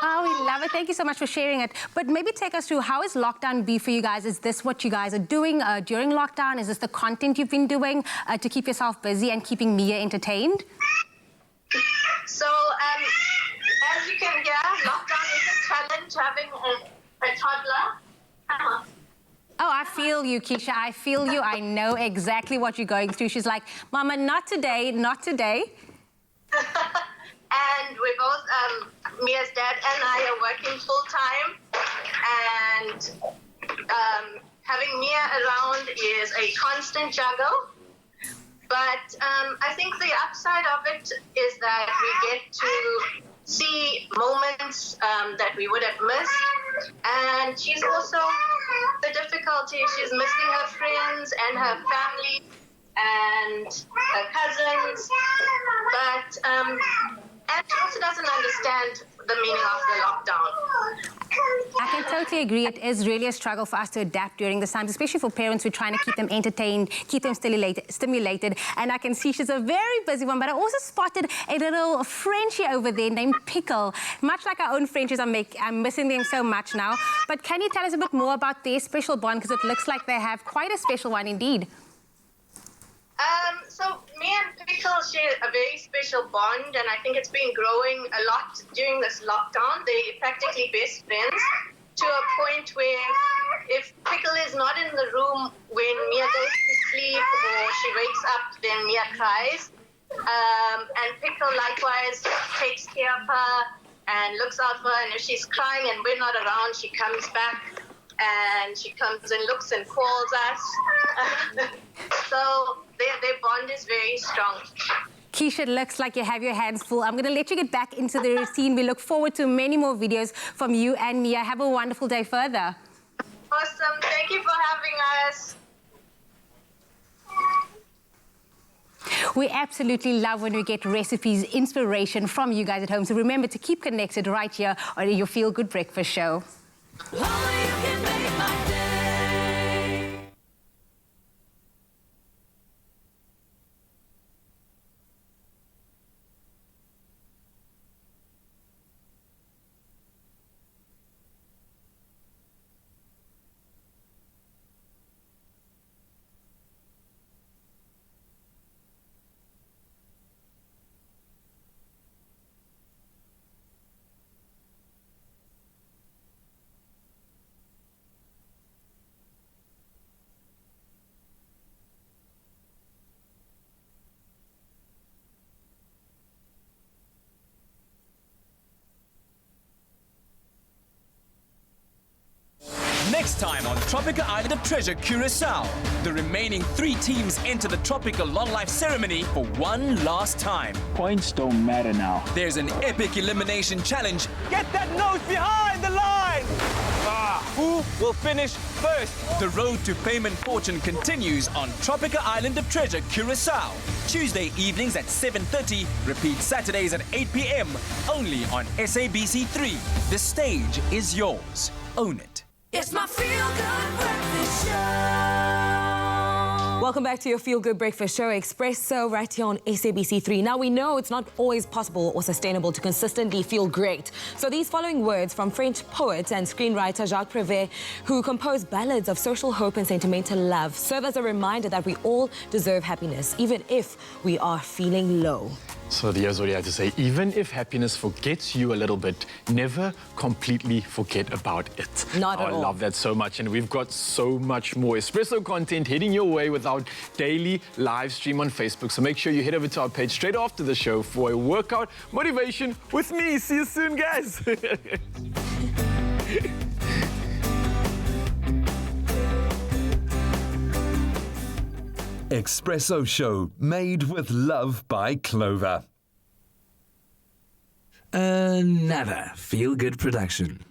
Oh, we love it. Thank you so much for sharing it. But maybe take us through, how is lockdown be for you guys? Is this what you guys are doing during lockdown? Is this the content you've been doing to keep yourself busy and keeping Mia entertained? So, as you can hear, lockdown is a challenge having a toddler. Oh, I feel you, Keisha. I feel you. I know exactly what you're going through. She's like, Mama, not today, not today. And we both, Mia's dad and I are working full time, and having Mia around is a constant juggle. But I think the upside of it is that we get to see moments that we would have missed. And she's also the difficulty. She's missing her friends and her family and her cousins. But and she also doesn't understand the meaning of the lockdown. I can totally agree. It is really a struggle for us to adapt during this time, especially for parents who are trying to keep them entertained, keep them stimulated. And I can see she's a very busy one, but I also spotted a little Frenchie over there named Pickle. Much like our own Frenchies, I'm missing them so much now. But can you tell us a bit more about their special bond? Because it looks like they have quite a special one indeed. So me and Pickle share a very special bond, and I think it's been growing a lot during this lockdown. They're practically best friends to a point where if Pickle is not in the room when Mia goes to sleep or she wakes up, then Mia cries. And Pickle likewise takes care of her and looks out for her, and if she's crying and we're not around, she comes back and she comes and looks and calls us. So their bond is very strong. Keisha, it looks like you have your hands full. I'm going to let you get back into the routine. We look forward to many more videos from you and Mia. Have a wonderful day further. Awesome. Thank you for having us. We absolutely love when we get recipes, inspiration from you guys at home. So remember to keep connected right here on your Feel Good Breakfast Show. next time on Tropica Island of Treasure, Curacao. The remaining 3 teams enter the Tropica Long Life ceremony for one last time. Points don't matter now. There's an epic elimination challenge. Get that nose behind the line! Who will finish first? The road to fame and fortune continues on Tropica Island of Treasure, Curacao. Tuesday evenings at 7:30, repeat Saturdays at 8 p.m. only on SABC3. The stage is yours. Own it. It's my feel-good breakfast show. Welcome back to your Feel Good Breakfast Show, Expresso, right here on SABC3. Now, we know it's not always possible or sustainable to consistently feel great. So these following words from French poet and screenwriter Jacques Prévert, who composed ballads of social hope and sentimental love, serve as a reminder that we all deserve happiness, even if we are feeling low. So here's what you have to say. Even if happiness forgets you a little bit, never completely forget about it. Not at all. I love that so much. And we've got so much more Expresso content heading your way with our daily live stream on Facebook. So make sure you head over to our page straight after the show for a workout motivation with me. See you soon, guys. Expresso Show, made with love by Clover. Another feel-good production.